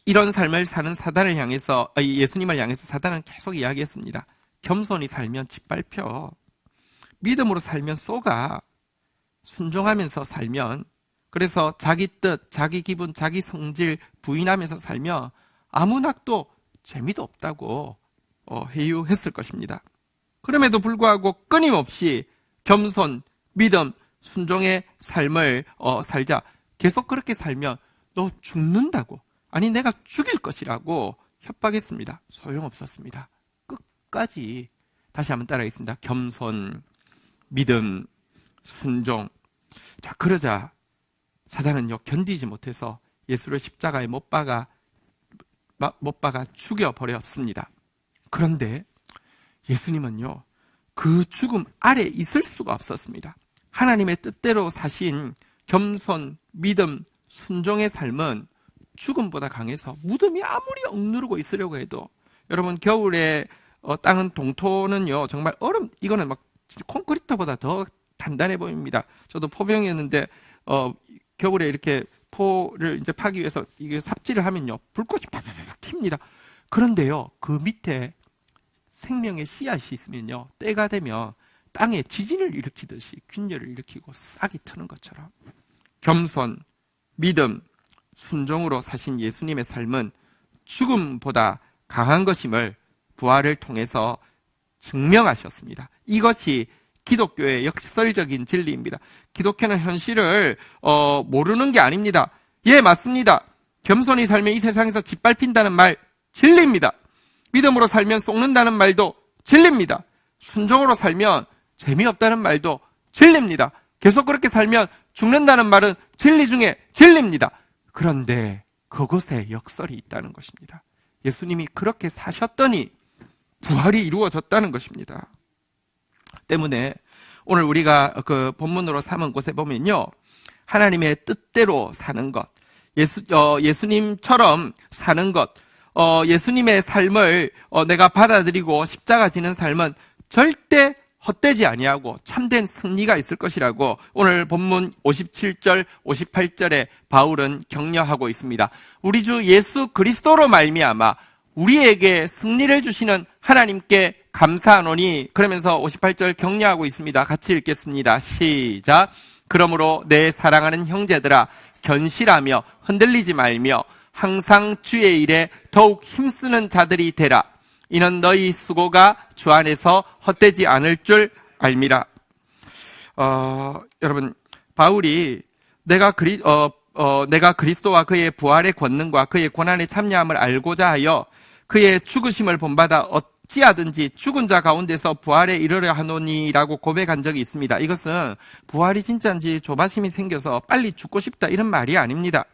이런 삶을 사는 사단을 향해서, 예수님을 향해서 사단은 계속 이야기했습니다. 겸손히 살면 짓밟혀. 믿음으로 살면 쏘가. 순종하면서 살면, 그래서 자기 뜻, 자기 기분, 자기 성질 부인하면서 살면 아무 낙도 재미도 없다고 회유했을 것입니다. 그럼에도 불구하고 끊임없이 겸손, 믿음, 순종의 삶을 살자. 계속 그렇게 살면 너 죽는다고, 아니 내가 죽일 것이라고 협박했습니다. 소용없었습니다. 끝까지. 다시 한번 따라하겠습니다. 겸손, 믿음, 순종. 자, 그러자 사단은요 견디지 못해서 예수를 십자가에 못 박아 죽여버렸습니다. 그런데 예수님은요 그 죽음 아래 있을 수가 없었습니다. 하나님의 뜻대로 사신 겸손, 믿음, 순종의 삶은 죽음보다 강해서 무덤이 아무리 억누르고 있으려고 해도, 여러분 겨울에 땅은 동토는요 정말 이거는 막 콘크리트보다 더 단단해 보입니다. 저도 포병이었는데 겨울에 이렇게 포를 이제 파기 위해서 이게 삽질을 하면요 불꽃이 팍팍팍 튑니다. 그런데요 그 밑에 생명의 씨앗이 있으면요 때가 되면 땅에 지진을 일으키듯이 균열을 일으키고 싹이 트는 것처럼 겸손, 믿음, 순종으로 사신 예수님의 삶은 죽음보다 강한 것임을 부활을 통해서 증명하셨습니다. 이것이 기독교의 역설적인 진리입니다. 기독교는 현실을 모르는 게 아닙니다. 예, 맞습니다. 겸손히 살면 이 세상에서 짓밟힌다는 말 진리입니다. 믿음으로 살면 속는다는 말도 진리입니다. 순종으로 살면 재미없다는 말도 진리입니다. 계속 그렇게 살면 죽는다는 말은 진리 중에 진리입니다. 그런데 그것에 역설이 있다는 것입니다. 예수님이 그렇게 사셨더니 부활이 이루어졌다는 것입니다. 때문에 오늘 우리가 그 본문으로 삼은 곳에 보면요 하나님의 뜻대로 사는 것, 예수님처럼 사는 것, 예수님의 삶을 내가 받아들이고 십자가 지는 삶은 절대 헛되지 아니하고 참된 승리가 있을 것이라고 오늘 본문 57절, 58절에 바울은 격려하고 있습니다. 우리 주 예수 그리스도로 말미암아 우리에게 승리를 주시는 하나님께 감사하노니, 그러면서 58절 격려하고 있습니다. 같이 읽겠습니다. 시작. 그러므로 내 사랑하는 형제들아 견실하며 흔들리지 말며 항상 주의 일에 더욱 힘쓰는 자들이 되라. 이는 너희 수고가 주 안에서 헛되지 않을 줄 알미라. 여러분, 바울이 내가 그리스도와 그의 부활의 권능과 그의 고난의 참여함을 알고자 하여 그의 죽으심을 본받아 어찌하든지 죽은 자 가운데서 부활에 이르려 하노니라고 고백한 적이 있습니다. 이것은 부활이 진짜인지 조바심이 생겨서 빨리 죽고 싶다 이런 말이 아닙니다.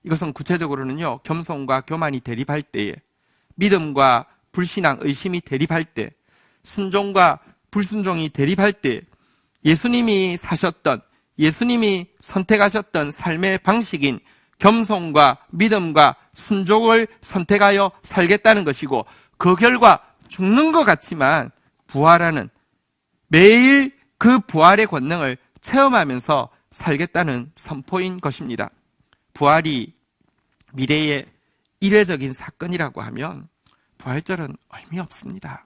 이것은 구체적으로는요, 겸손과 교만이 대립할 때에, 믿음과 불신앙, 의심이 대립할 때, 순종과 불순종이 대립할 때, 예수님이 사셨던, 예수님이 선택하셨던 삶의 방식인 겸손과 믿음과 순종을 선택하여 살겠다는 것이고, 그 결과 죽는 것 같지만 부활하는, 매일 그 부활의 권능을 체험하면서 살겠다는 선포인 것입니다. 부활이 미래의 이례적인 사건이라고 하면 부활절은 의미 없습니다.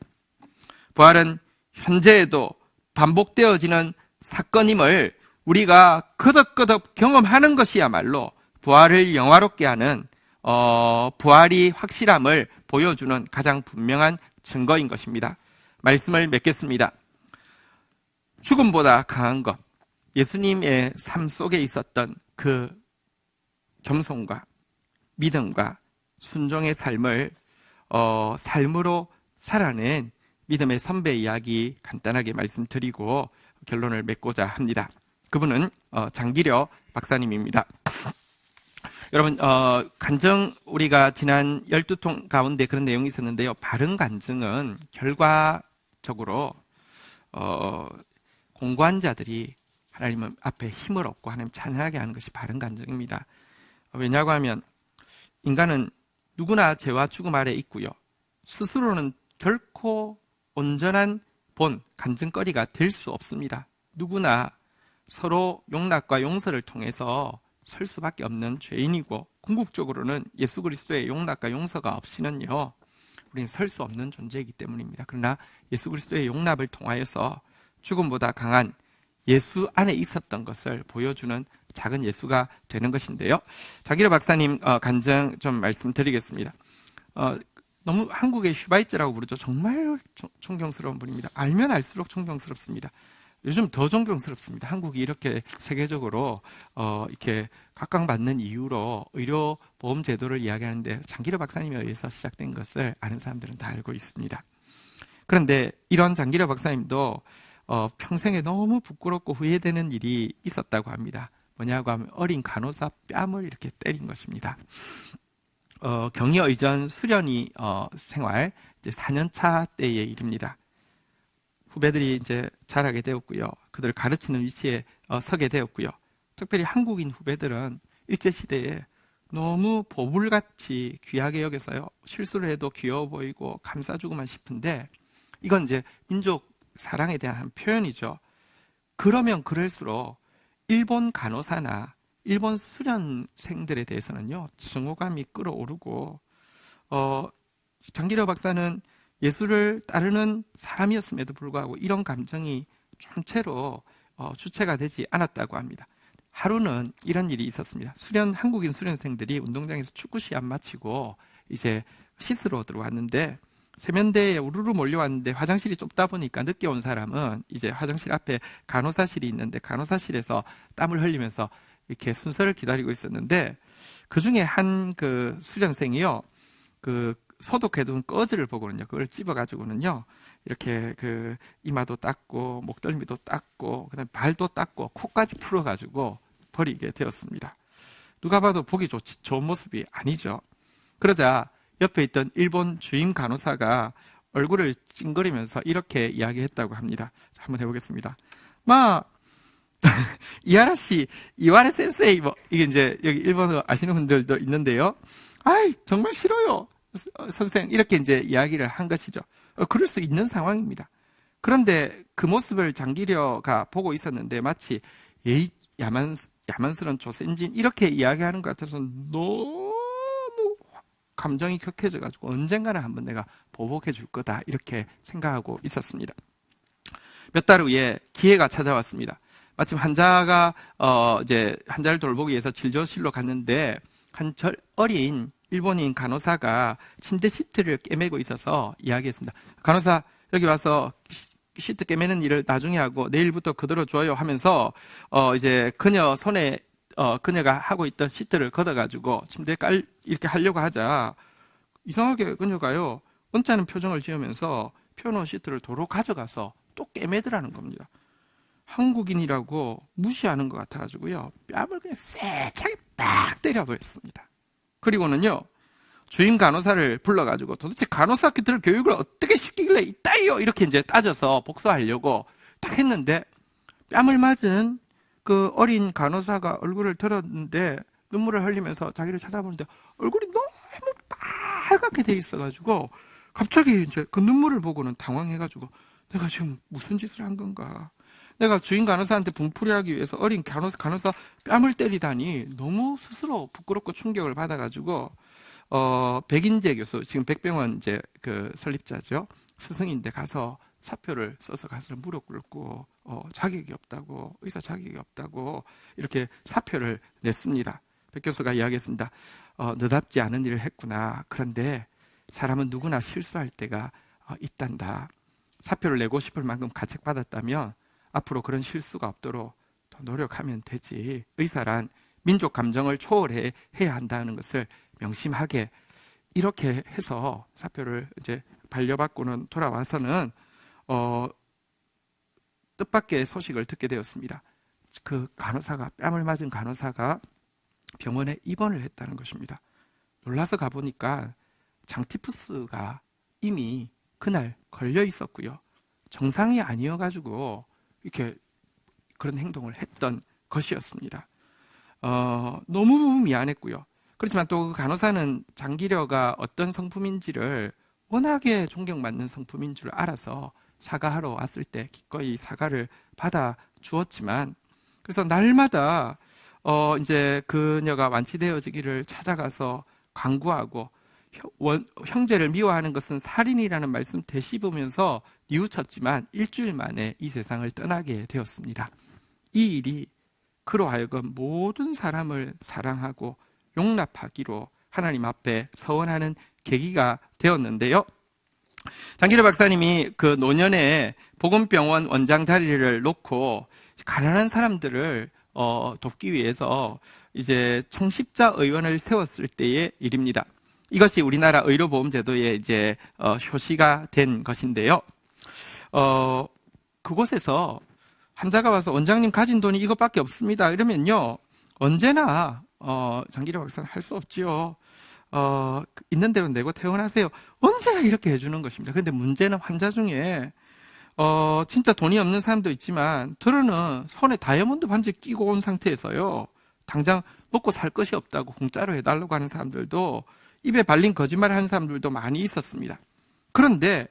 부활은 현재에도 반복되어지는 사건임을 우리가 거듭거듭 경험하는 것이야말로 부활을 영화롭게 하는 부활이 확실함을 보여주는 가장 분명한 증거인 것입니다. 말씀을 맺겠습니다. 죽음보다 강한 것, 예수님의 삶 속에 있었던 그 겸손과 믿음과 순종의 삶을 삶으로 살아낸 믿음의 선배 이야기 간단하게 말씀드리고 결론을 맺고자 합니다. 그분은 장기려 박사님입니다. 여러분, 간증 우리가 지난 12통 가운데 그런 내용이 있었는데요. 바른 간증은 결과적으로 공고한 자들이 하나님 앞에 힘을 얻고 하나님 찬양하게 하는 것이 바른 간증입니다. 왜냐고 하면 인간은 누구나 죄와 죽음 아래 있고요. 스스로는 결코 온전한 본, 간증거리가 될 수 없습니다. 누구나 서로 용납과 용서를 통해서 설 수밖에 없는 죄인이고, 궁극적으로는 예수 그리스도의 용납과 용서가 없이는요, 우리는 설 수 없는 존재이기 때문입니다. 그러나 예수 그리스도의 용납을 통하여서 죽음보다 강한 예수 안에 있었던 것을 보여주는 작은 예수가 되는 것인데요. 장기려 박사님 간증 좀 말씀드리겠습니다. 너무 한국의 슈바이처라고 부르죠. 정말 존경스러운 분입니다. 알면 알수록 존경스럽습니다. 요즘 더 존경스럽습니다. 한국이 이렇게 세계적으로 이렇게 각광받는 이유로 의료 보험 제도를 이야기하는데 장기려 박사님에 의해서 시작된 것을 아는 사람들은 다 알고 있습니다. 그런데 이런 장기려 박사님도 평생에 너무 부끄럽고 후회되는 일이 있었다고 합니다. 뭐냐고 하면 어린 간호사 뺨을 이렇게 때린 것입니다. 경의의전 수련이 생활 이제 4년차 때의 일입니다. 후배들이 이제 자라게 되었고요. 그들을 가르치는 위치에 서게 되었고요. 특별히 한국인 후배들은 일제시대에 너무 보물같이 귀하게 여겨서요. 실수를 해도 귀여워 보이고 감싸주고만 싶은데, 이건 이제 민족 사랑에 대한 한 표현이죠. 그러면 그럴수록 일본 간호사나 일본 수련생들에 대해서는요, 증오감이 끌어오르고, 장기려 박사는 예수를 따르는 사람이었음에도 불구하고 이런 감정이 전체로 주체가 되지 않았다고 합니다. 하루는 이런 일이 있었습니다. 한국인 수련생들이 운동장에서 축구 시합 마치고 이제 씻으러 들어왔는데, 세면대에 우르르 몰려왔는데 화장실이 좁다 보니까 늦게 온 사람은 이제 화장실 앞에 간호사실이 있는데 간호사실에서 땀을 흘리면서 이렇게 순서를 기다리고 있었는데, 그 중에 한 그 수련생이요, 그 소독해둔 꺼즈를 보고는요, 그걸 집어가지고는요, 이렇게 그 이마도 닦고 목덜미도 닦고 그다음에 발도 닦고 코까지 풀어가지고 버리게 되었습니다. 누가 봐도 보기 좋은 모습이 아니죠. 그러자 옆에 있던 일본 주임 간호사가 얼굴을 찡그리면서 이렇게 이야기했다고 합니다. 자, 한번 해보겠습니다. 이하라 씨, 이와레 센세이, 이게 이제 여기 일본어 아시는 분들도 있는데요. 아이, 정말 싫어요, 선생. 이렇게 이제 이야기를 한 것이죠. 그럴 수 있는 상황입니다. 그런데 그 모습을 장기려가 보고 있었는데 마치 야만스러운 조센진 이렇게 이야기하는 것 같아서 너무 감정이 격해져가지고 언젠가는 한번 내가 보복해 줄 거다 이렇게 생각하고 있었습니다. 몇 달 후에 기회가 찾아왔습니다. 마침 환자가 이제 환자를 돌보기 위해서 진료실로 갔는데 어린 일본인 간호사가 침대 시트를 꿰매고 있어서 이야기했습니다. 간호사, 여기 와서 시트 꿰매는 일을 나중에 하고 내일부터 그대로 줘요 하면서 이제 그녀 손에 그녀가 하고 있던 시트를 걷어가지고 침대에 이렇게 하려고 하자 이상하게 그녀가요 언짢은 표정을 지으면서 펴놓은 시트를 도로 가져가서 또 꿰매더라는 겁니다. 한국인이라고 무시하는 것 같아가지고요 뺨을 그냥 세차게 빡 때려버렸습니다. 그리고는요 주임 간호사를 불러가지고 도대체 간호사들 교육을 어떻게 시키길래 이따위요 이렇게 이제 따져서 복수하려고 딱 했는데 뺨을 맞은 그 어린 간호사가 얼굴을 들었는데 눈물을 흘리면서 자기를 쳐다보는데 얼굴이 너무 빨갛게 돼 있어가지고 갑자기 이제 그 눈물을 보고는 당황해가지고 내가 지금 무슨 짓을 한 건가? 내가 주인 간호사한테 분풀이하기 위해서 어린 간호사 뺨을 때리다니 너무 스스로 부끄럽고 충격을 받아가지고 백인재 교수, 지금 백병원 이제 그 설립자죠. 스승인데 가서 사표를 써서 가서 무릎 꿇고 자격이 없다고, 의사 자격이 없다고 이렇게 사표를 냈습니다. 백 교수가 이야기했습니다. 너답지 않은 일을 했구나. 그런데 사람은 누구나 실수할 때가 있단다. 사표를 내고 싶을 만큼 가책받았다면 앞으로 그런 실수가 없도록 더 노력하면 되지. 의사란 민족 감정을 초월해야 한다는 것을 명심하게 이렇게 해서 사표를 이제 반려받고는 돌아와서는 뜻밖의 소식을 듣게 되었습니다. 그 간호사가 뺨을 맞은 간호사가 병원에 입원을 했다는 것입니다. 놀라서 가보니까 장티푸스가 이미 그날 걸려 있었고요. 정상이 아니어가지고 이렇게 그런 행동을 했던 것이었습니다. 너무 미안했고요. 그렇지만 또 그 간호사는 장기려가 어떤 성품인지를 워낙에 존경받는 성품인 줄 알아서 사과하러 왔을 때 기꺼이 사과를 받아 주었지만 그래서 날마다 이제 그녀가 완치되어지기를 찾아가서 간구하고 형제를 미워하는 것은 살인이라는 말씀 되씹으면서 뉘우쳤지만 일주일 만에 이 세상을 떠나게 되었습니다. 이 일이 그로 하여금 모든 사람을 사랑하고 용납하기로 하나님 앞에 서원하는 계기가 되었는데요. 장기려 박사님이 그 노년에 복음병원 원장 자리를 놓고 가난한 사람들을 돕기 위해서 이제 청십자 의원을 세웠을 때의 일입니다. 이것이 우리나라 의료보험제도의 이제 효시가 된 것인데요. 그곳에서 환자가 와서 원장님 가진 돈이 이것밖에 없습니다. 이러면요 언제나 장기려 박사는 할 수 없지요. 있는 대로 내고 퇴원하세요. 언제나 이렇게 해주는 것입니다. 그런데 문제는 환자 중에 진짜 돈이 없는 사람도 있지만 들어는 손에 다이아몬드 반지 끼고 온 상태에서요 당장 먹고 살 것이 없다고 공짜로 해달라고 하는 사람들도 입에 발린 거짓말을 하는 사람들도 많이 있었습니다. 그런데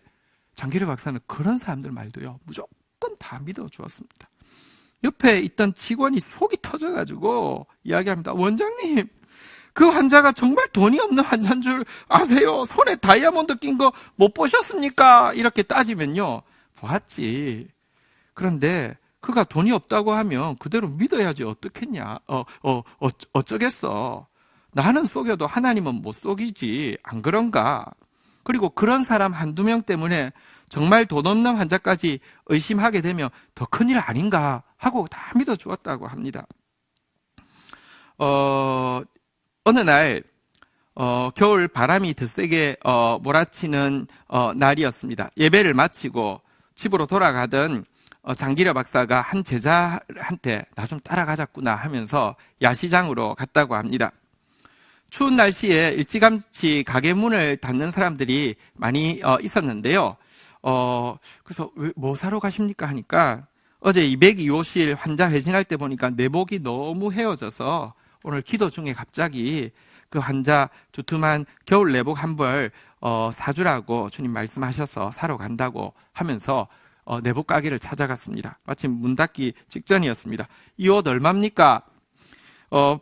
장기려 박사는 그런 사람들 말도요 무조건 다 믿어주었습니다. 옆에 있던 직원이 속이 터져가지고 이야기합니다. 원장님, 그 환자가 정말 돈이 없는 환자인 줄 아세요? 손에 다이아몬드 낀 거 못 보셨습니까? 이렇게 따지면요 보았지. 그런데 그가 돈이 없다고 하면 그대로 믿어야지 어떻겠냐. 어쩌겠어. 나는 속여도 하나님은 못 속이지. 안 그런가? 그리고 그런 사람 한두 명 때문에 정말 돈 없는 환자까지 의심하게 되면 더 큰일 아닌가 하고 다 믿어주었다고 합니다. 어느 날 겨울 바람이 더 세게 몰아치는 날이었습니다. 예배를 마치고 집으로 돌아가던 장기려 박사가 한 제자한테 나 좀 따라가자꾸나 하면서 야시장으로 갔다고 합니다. 추운 날씨에 일찌감치 가게 문을 닫는 사람들이 많이 있었는데요. 그래서 뭐 사러 가십니까 하니까 어제 202호실 환자 회진할 때 보니까 내복이 너무 헤어져서 오늘 기도 중에 갑자기 그 환자 두툼한 겨울 내복 한 벌 사주라고 주님 말씀하셔서 사러 간다고 하면서 내복 가게를 찾아갔습니다. 마침 문 닫기 직전이었습니다. 이 옷 얼마입니까?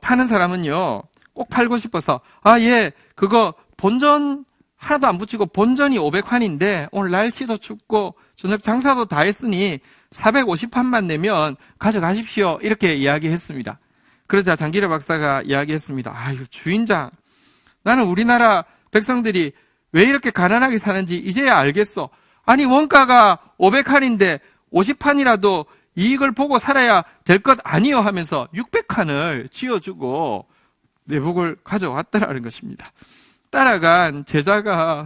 파는 사람은요 꼭 팔고 싶어서 예 그거 본전 하나도 안 붙이고 본전이 500환인데 오늘 날씨도 춥고 저녁 장사도 다 했으니 450환만 내면 가져가십시오. 이렇게 이야기했습니다. 그러자 장기려 박사가 이야기했습니다. 아유 주인장 나는 우리나라 백성들이 왜 이렇게 가난하게 사는지 이제야 알겠어. 아니, 원가가 500칸인데 50칸이라도 이익을 보고 살아야 될 것 아니요 하면서 600칸을 지어주고 내복을 가져왔다라는 것입니다. 따라간 제자가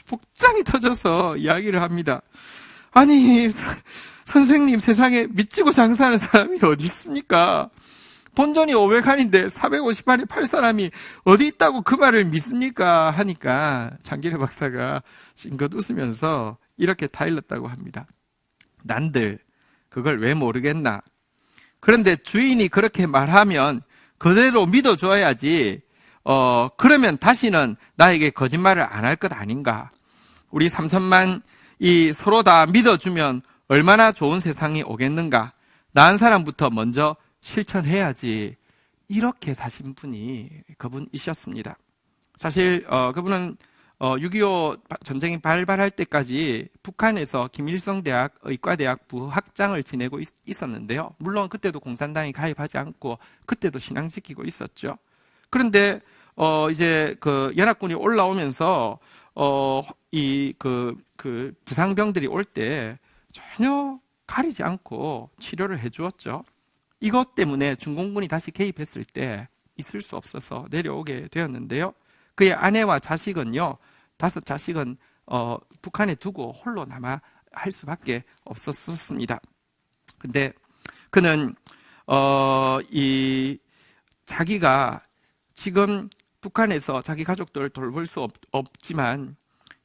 복장이 터져서 이야기를 합니다. 아니, 선생님, 세상에 미치고 장사하는 사람이 어디 있습니까? 본전이 500칸인데 450칸에 팔 사람이 어디 있다고 그 말을 믿습니까? 하니까 장기려 박사가 징긋 웃으면서 이렇게 타일렀다고 합니다. 난들 그걸 왜 모르겠나? 그런데 주인이 그렇게 말하면 그대로 믿어줘야지. 그러면 다시는 나에게 거짓말을 안 할 것 아닌가? 우리 3천만 이 서로 다 믿어주면 얼마나 좋은 세상이 오겠는가? 나은 사람부터 먼저 실천해야지. 이렇게 사신 분이 그분이셨습니다. 사실 그분은 6.25 전쟁이 발발할 때까지 북한에서 김일성대학 의과대학 부학장을 지내고 있었는데요. 물론 그때도 공산당에 가입하지 않고 그때도 신앙지키고 있었죠. 그런데 이제 그 연합군이 올라오면서 그 부상병들이 올 때 전혀 가리지 않고 치료를 해주었죠. 이것 때문에 중공군이 다시 개입했을 때 있을 수 없어서 내려오게 되었는데요. 그의 아내와 자식은요, 5 자식은 북한에 두고 홀로 남아 할 수밖에 없었습니다. 근데 그는 자기가 지금 북한에서 자기 가족들을 돌볼 수 없지만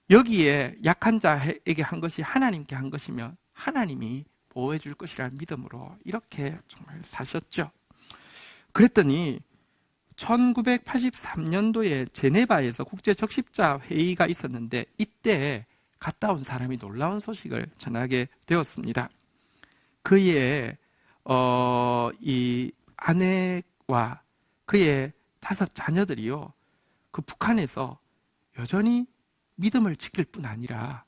여기에 약한 자에게 한 것이 하나님께 한 것이면 하나님이 보호해 줄 것이라는 믿음으로 이렇게 정말 사셨죠. 그랬더니 1983년도에 제네바에서 국제적십자 회의가 있었는데 이때 갔다 온 사람이 놀라운 소식을 전하게 되었습니다. 그의 이 아내와 그의 5 자녀들이요, 그 북한에서 여전히 믿음을 지킬 뿐 아니라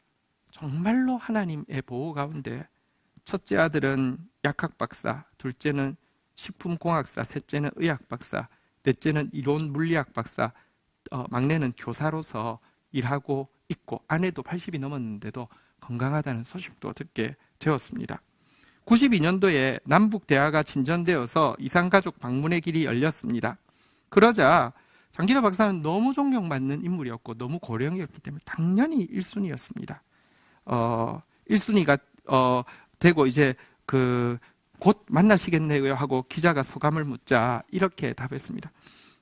정말로 하나님의 보호 가운데 첫째 아들은 약학 박사, 둘째는 식품공학사, 셋째는 의학 박사, 넷째는 이론 물리학 박사, 막내는 교사로서 일하고 있고 아내도 80이 넘었는데도 건강하다는 소식도 듣게 되었습니다. 92년도에 남북 대화가 진전되어서 이산가족 방문의 길이 열렸습니다. 그러자 장기려 박사는 너무 존경받는 인물이었고 너무 고령이었기 때문에 당연히 1순위였습니다. 1순위가 되고 이제 곧 만나시겠네요 하고 기자가 소감을 묻자 이렇게 답했습니다.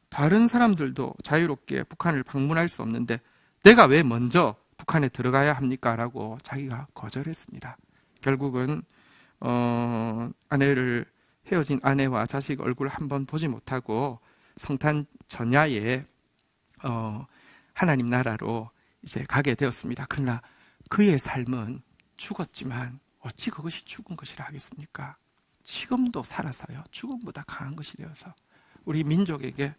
다른 사람들도 자유롭게 북한을 방문할 수 없는데 내가 왜 먼저 북한에 들어가야 합니까? 라고 자기가 거절했습니다. 결국은 헤어진 아내와 자식 얼굴을 한번 보지 못하고 성탄 전야에 하나님 나라로 이제 가게 되었습니다. 그러나 그의 삶은 죽었지만 어찌 그것이 죽은 것이라 하겠습니까? 지금도 살아서요, 죽음보다 강한 것이 되어서 우리 민족에게,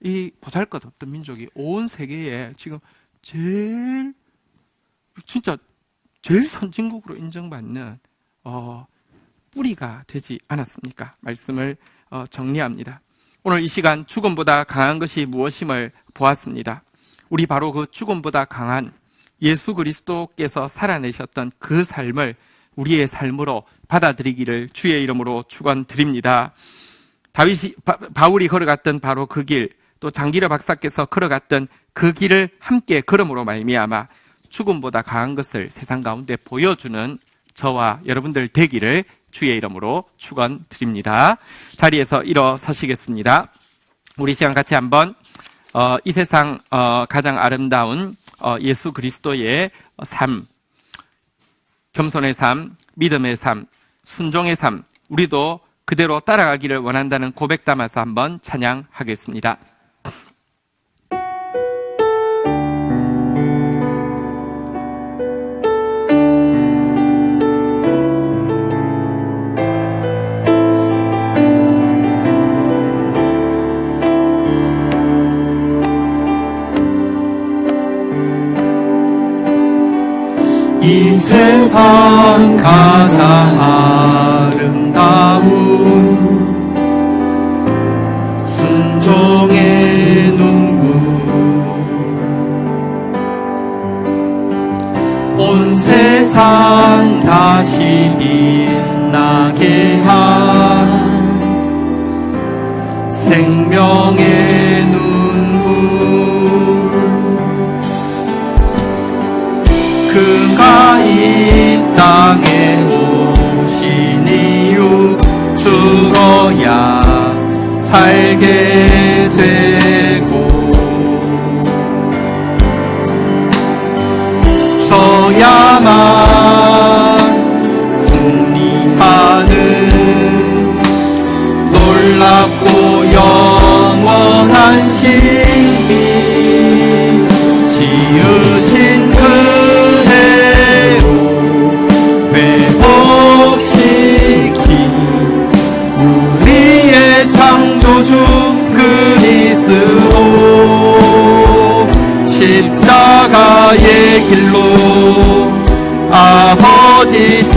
이 보잘것없던 민족이 온 세계에 지금 제일 선진국으로 인정받는 뿌리가 되지 않았습니까? 말씀을 정리합니다. 오늘 이 시간 죽음보다 강한 것이 무엇임을 보았습니다. 우리 바로 그 죽음보다 강한 예수 그리스도께서 살아내셨던 그 삶을 우리의 삶으로 받아들이기를 주의 이름으로 축원드립니다. 바울이 걸어갔던 바로 그 길, 또 장기려 박사께서 걸어갔던 그 길을 함께 걸음으로 말미암아 죽음보다 강한 것을 세상 가운데 보여주는 저와 여러분들 되기를 주의 이름으로 축원드립니다. 자리에서 일어서시겠습니다. 우리 시간 같이 한번 이 세상 가장 아름다운 예수 그리스도의 삶, 겸손의 삶, 믿음의 삶, 순종의 삶, 우리도 그대로 따라가기를 원한다는 고백 담아서 한번 찬양하겠습니다. 이 세상 가장 아름다운 순종의 눈물 살게 되고 져야만 승리하는 놀랍고 영원한 신비 지으신 그대로 회복시키 우리의 창조주 그리스도 십자가의 길로 아버지 뜻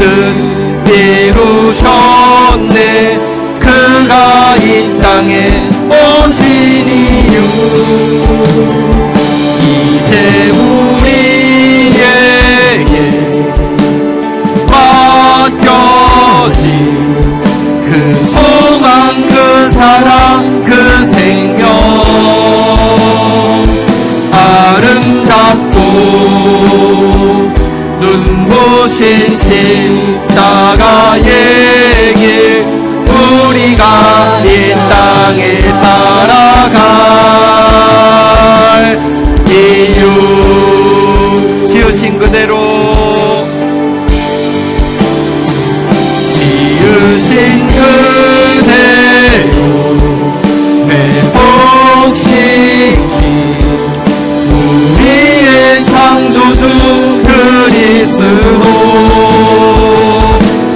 이루셨네. 그가 이 땅에 오신 이유 이제 우리에게 맡겨진 그 소망 그 사랑 그 생명 아름답고 눈부신 십자가의 길 우리가 이 땅에 살아갈 이유 지으신 그대로 지으신 그대로 회복시키 우리의 창조주 그리스도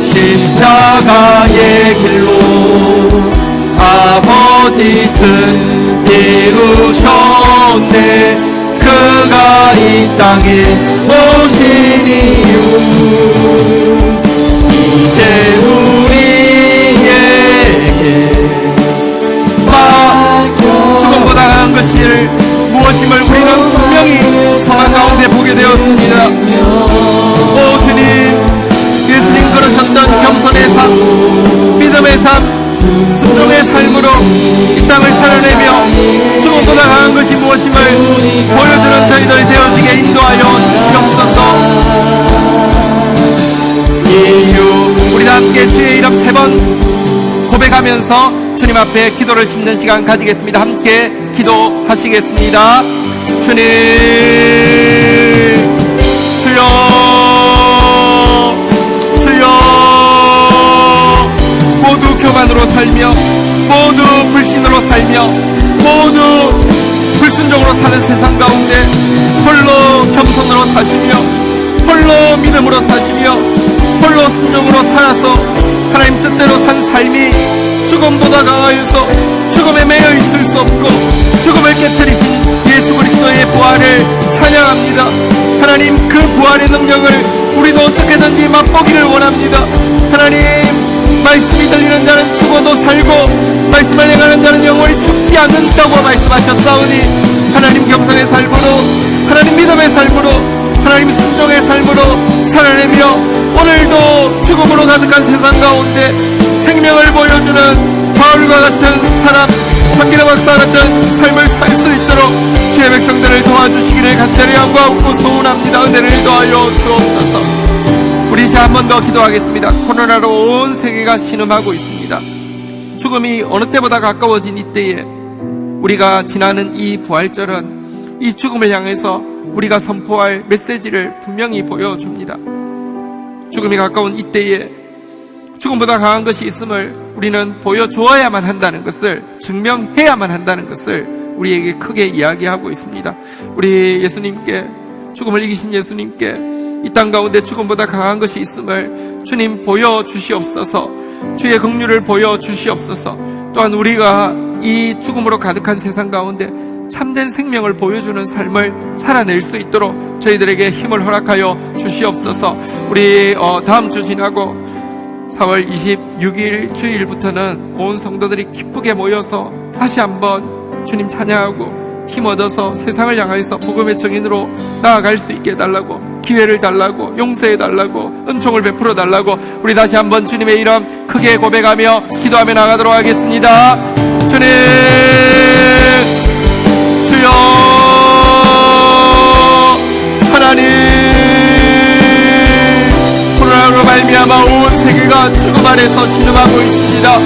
십자가의 길로 아버지 뜻 이루셨네. 그가 이 땅에 오신 이유 이제 우리에게 죽음보다 강한 것이 무엇임을 우리는 분명히 소망 가운데 보게 되었습니다. 오 주님, 예수님 걸으셨던 겸손의 삶, 믿음의 삶, 순종의 삶으로 이 땅을 살아내며 죽음보다 강한 것이 무엇임을 보여주는 저희들이 되어지게 인도하여 주시옵소서. 이유 우리 다 함께 주의 이름 3번 고백하면서 주님 앞에 기도를 심는 시간 가지겠습니다. 함께 기도하시겠습니다. 주님, 주여, 주여. 모두 교만으로 살며 모두 불신으로 살며 모두 불순종으로 사는 세상 가운데 홀로 겸손으로 사시며 홀로 믿음으로 사시며 홀로 순종으로 살아서 하나님 뜻대로 산 삶이 죽음보다 강하여서 죽음에 매여 있을 수 없고 죽음을 깨뜨리신 예수 그리스도의 부활을 찬양합니다. 하나님, 그 부활의 능력을 우리도 어떻게든지 맛보기를 원합니다. 하나님, 말씀이 들리는 자는 죽어도 살고 말씀을 행하는 자는 영원히 죽지 않는다고 말씀하셨사오니 하나님 겸손의 삶으로 하나님 믿음의 삶으로 하나님 순종의 삶으로 살아내며 오늘도 죽음으로 가득한 세상 가운데 생명을 보여주는 바울과 같은 사람, 장기라 박사 같은 삶을 살 수 있도록 주의 백성들을 도와주시기를 간절히 간구하고 소원합니다. 은혜를 더하여 주옵소서. 우리 이제 한 번 더 기도하겠습니다. 코로나로 온 세계가 신음하고 있습니다. 죽음이 어느 때보다 가까워진 이때에 우리가 지나는 이 부활절은 이 죽음을 향해서 우리가 선포할 메시지를 분명히 보여줍니다. 죽음이 가까운 이때에 죽음보다 강한 것이 있음을 우리는 보여주어야만 한다는 것을, 증명해야만 한다는 것을 우리에게 크게 이야기하고 있습니다. 우리 예수님께, 죽음을 이기신 예수님께 이 땅 가운데 죽음보다 강한 것이 있음을 주님 보여주시옵소서. 주의 긍휼을 보여주시옵소서. 또한 우리가 이 죽음으로 가득한 세상 가운데 참된 생명을 보여주는 삶을 살아낼 수 있도록 저희들에게 힘을 허락하여 주시옵소서. 우리 다음 주 지나고 4월 26일 주일부터는 온 성도들이 기쁘게 모여서 다시 한번 주님 찬양하고 힘 얻어서 세상을 향해서 복음의 증인으로 나아갈 수 있게 해달라고, 기회를 달라고, 용서해 달라고, 은총을 베풀어 달라고 우리 다시 한번 주님의 이름 크게 고백하며 기도하며 나가도록 하겠습니다. 주님, 주여, 하나님, 코로나로 말미암아 온 세계가 우리가 죽음 안에서 신음하고 있습니다.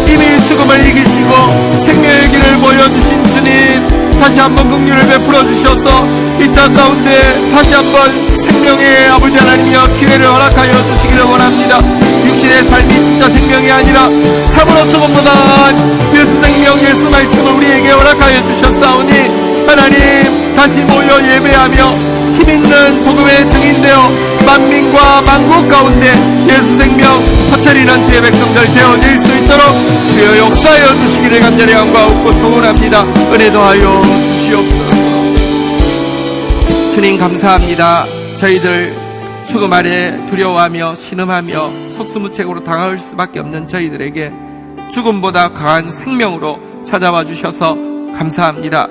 이미 죽음을 이기시고 생명의 길을 보여주신 주님, 다시 한번 긍휼을 베풀어 주셔서 이 땅 가운데 다시 한번 생명의 아버지 하나님이여 기회를 허락하여 주시기를 원합니다. 육신의 삶이 진짜 생명이 아니라 참으로 조금보다 예수 생명, 예수 말씀을 우리에게 허락하여 주셨사오니 하나님, 다시 모여 예배하며 힘있는 복음의 증인되어 만민과 만국 가운데 예수 생명 터뜨리는 주의 백성들 되어질 수 있도록 주여 역사하여 주시기를 간절히 간구하고 소원합니다. 은혜 더하여 주시옵소서. 주님 감사합니다. 저희들 죽음 아래 두려워하며 신음하며 속수무책으로 당할 수밖에 없는 저희들에게 죽음보다 강한 생명으로 찾아와 주셔서 감사합니다.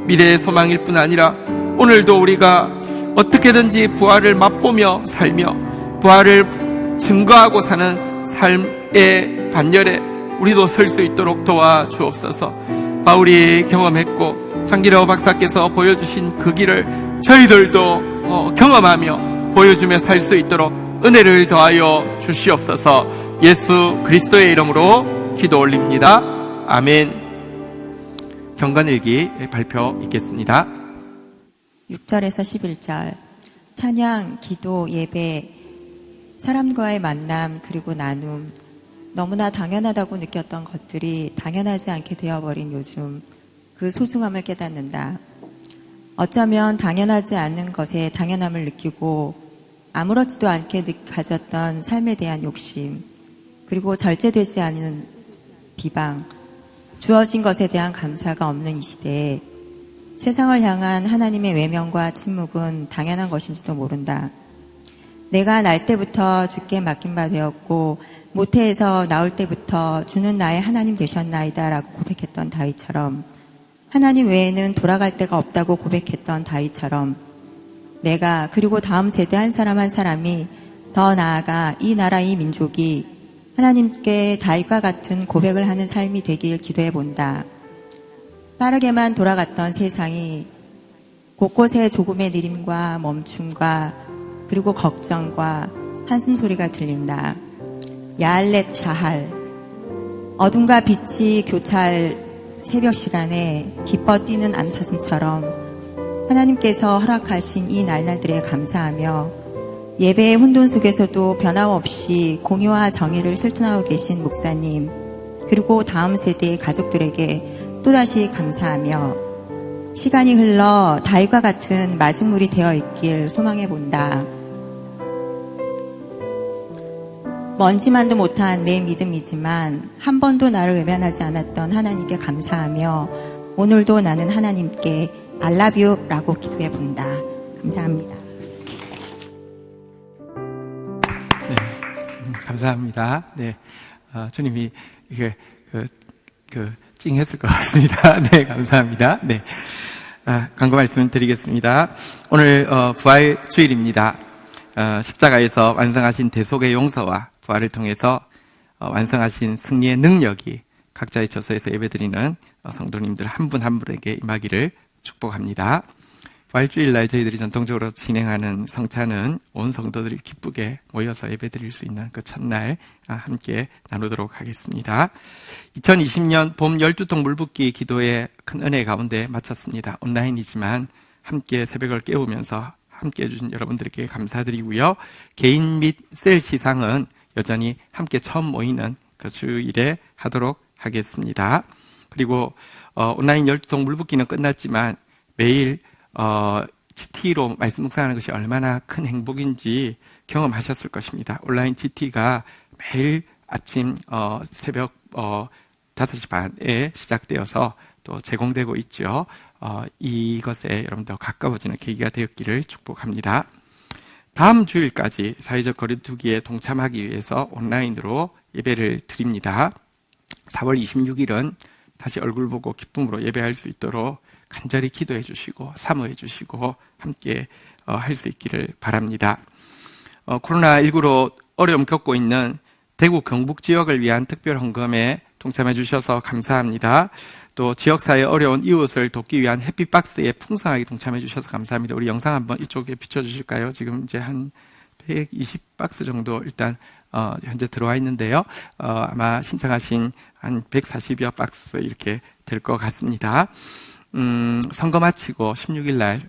미래의 소망일 뿐 아니라 오늘도 우리가 어떻게든지 부활을 맛보며 살며 부활을 증거하고 사는 삶의 반열에 우리도 설 수 있도록 도와주옵소서. 바울이 경험했고 장기라우 박사께서 보여주신 그 길을 저희들도 경험하며 보여주며 살 수 있도록 은혜를 더하여 주시옵소서. 예수 그리스도의 이름으로 기도 올립니다. 아멘. 경건일기 발표 있겠습니다. 6절에서 11절 찬양, 기도, 예배, 사람과의 만남 그리고 나눔, 너무나 당연하다고 느꼈던 것들이 당연하지 않게 되어버린 요즘 그 소중함을 깨닫는다. 어쩌면 당연하지 않은 것에 당연함을 느끼고 아무렇지도 않게 가졌던 삶에 대한 욕심, 그리고 절제되지 않은 비방, 주어진 것에 대한 감사가 없는 이 시대에 세상을 향한 하나님의 외면과 침묵은 당연한 것인지도 모른다. 내가 날 때부터 주께 맡긴 바 되었고 모태에서 나올 때부터 주는 나의 하나님 되셨나이다 라고 고백했던 다윗처럼, 하나님 외에는 돌아갈 데가 없다고 고백했던 다윗처럼 내가 그리고 다음 세대 한 사람 한 사람이 더 나아가 이 나라 이 민족이 하나님께 다윗과 같은 고백을 하는 삶이 되길 기도해 본다. 빠르게만 돌아갔던 세상이 곳곳에 조금의 느림과 멈춤과 그리고 걱정과 한숨 소리가 들린다. 야알렛 샤할, 어둠과 빛이 교차할 새벽 시간에 기뻐 뛰는 암사슴처럼 하나님께서 허락하신 이 날들에 감사하며 예배의 혼돈 속에서도 변함없이 공의와 정의를 실천하고 계신 목사님, 그리고 다음 세대의 가족들에게 또다시 감사하며 시간이 흘러 다윗과 같은 마중물이 되어 있길 소망해 본다. 먼지만도 못한 내 믿음이지만 한 번도 나를 외면하지 않았던 하나님께 감사하며 오늘도 나는 하나님께 I love you 라고 기도해 본다. 감사합니다. 네, 감사합니다. 네, 주님이 이게 찡했을 것 같습니다. 네, 감사합니다. 네, 간구 말씀 드리겠습니다. 오늘 부활 주일입니다. 십자가에서 완성하신 대속의 용서와 부활을 통해서 완성하신 승리의 능력이 각자의 처소에서 예배드리는 성도님들 한 분 한 분에게 임하기를 축복합니다. 부활주일날 저희들이 전통적으로 진행하는 성찬은 온 성도들이 기쁘게 모여서 예배드릴 수 있는 그 첫날 함께 나누도록 하겠습니다. 2020년 봄 12통 물붓기 기도의 큰 은혜 가운데 마쳤습니다. 온라인이지만 함께 새벽을 깨우면서 함께 해주신 여러분들께 감사드리고요. 개인 및 셀 시상은 여전히 함께 처음 모이는 그 주일에 하도록 하겠습니다. 그리고 온라인 12통 물붓기는 끝났지만 매일 GT로 말씀 묵상하는 것이 얼마나 큰 행복인지 경험하셨을 것입니다. 온라인 GT가 매일 아침 새벽 5시 반에 시작되어서 또 제공되고 있죠. 이것에 여러분들 가까워지는 계기가 되었기를 축복합니다. 다음 주일까지 사회적 거리두기에 동참하기 위해서 온라인으로 예배를 드립니다. 4월 26일은 다시 얼굴 보고 기쁨으로 예배할 수 있도록 간절히 기도해 주시고 사모해 주시고 함께 할 수 있기를 바랍니다. 코로나19로 어려움 겪고 있는 대구 경북 지역을 위한 특별 헌금에 동참해 주셔서 감사합니다. 또 지역사회 어려운 이웃을 돕기 위한 해피박스에 풍성하게 동참해 주셔서 감사합니다. 우리 영상 한번 이쪽에 비춰주실까요? 지금 이제 한 120박스 정도 일단 현재 들어와 있는데요. 아마 신청하신 한 140여 박스 이렇게 될 것 같습니다. 선거 마치고 16일 날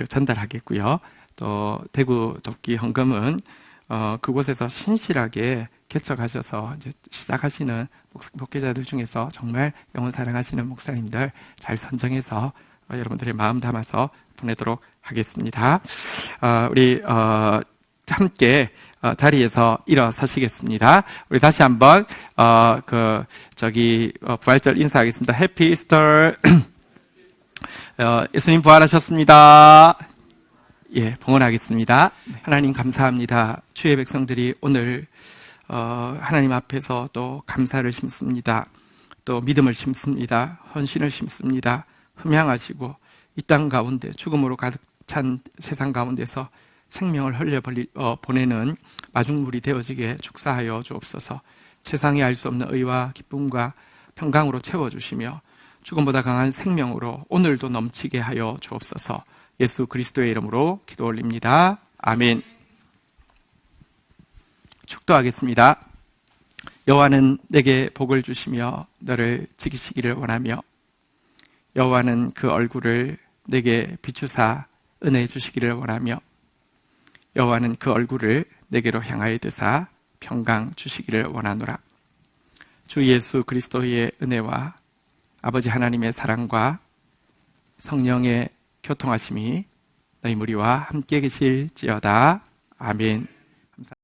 전달하겠고요. 또 대구 돕기 헌금은 그곳에서 신실하게 개척하셔서 이제 시작하시는 목회자들 중에서 정말 영혼 사랑하시는 목사님들 잘 선정해서 여러분들의 마음 담아서 보내도록 하겠습니다. 우리 함께 자리에서 일어서시겠습니다. 우리 다시 한번 부활절 인사하겠습니다. 해피 이스터. 예수님 부활하셨습니다. 예, 봉헌하겠습니다. 하나님 감사합니다. 주의 백성들이 오늘 하나님 앞에서 또 감사를 심습니다. 또 믿음을 심습니다. 헌신을 심습니다. 흠양하시고 이 땅 가운데 죽음으로 가득 찬 세상 가운데서 생명을 흘려 보내는 마중물이 되어지게 축사하여 주옵소서. 세상이 알 수 없는 의와 기쁨과 평강으로 채워주시며 죽음보다 강한 생명으로 오늘도 넘치게 하여 주옵소서. 예수 그리스도의 이름으로 기도 올립니다. 아멘. 축도하겠습니다. 여호와는 내게 복을 주시며 너를 지키시기를 원하며 여호와는 그 얼굴을 내게 비추사 은혜 주시기를 원하며 여호와는 그 얼굴을 내게로 향하여 드사 평강 주시기를 원하노라. 주 예수 그리스도의 은혜와 아버지 하나님의 사랑과 성령의 교통하심이 너희 무리와 함께 계실지어다. 아멘.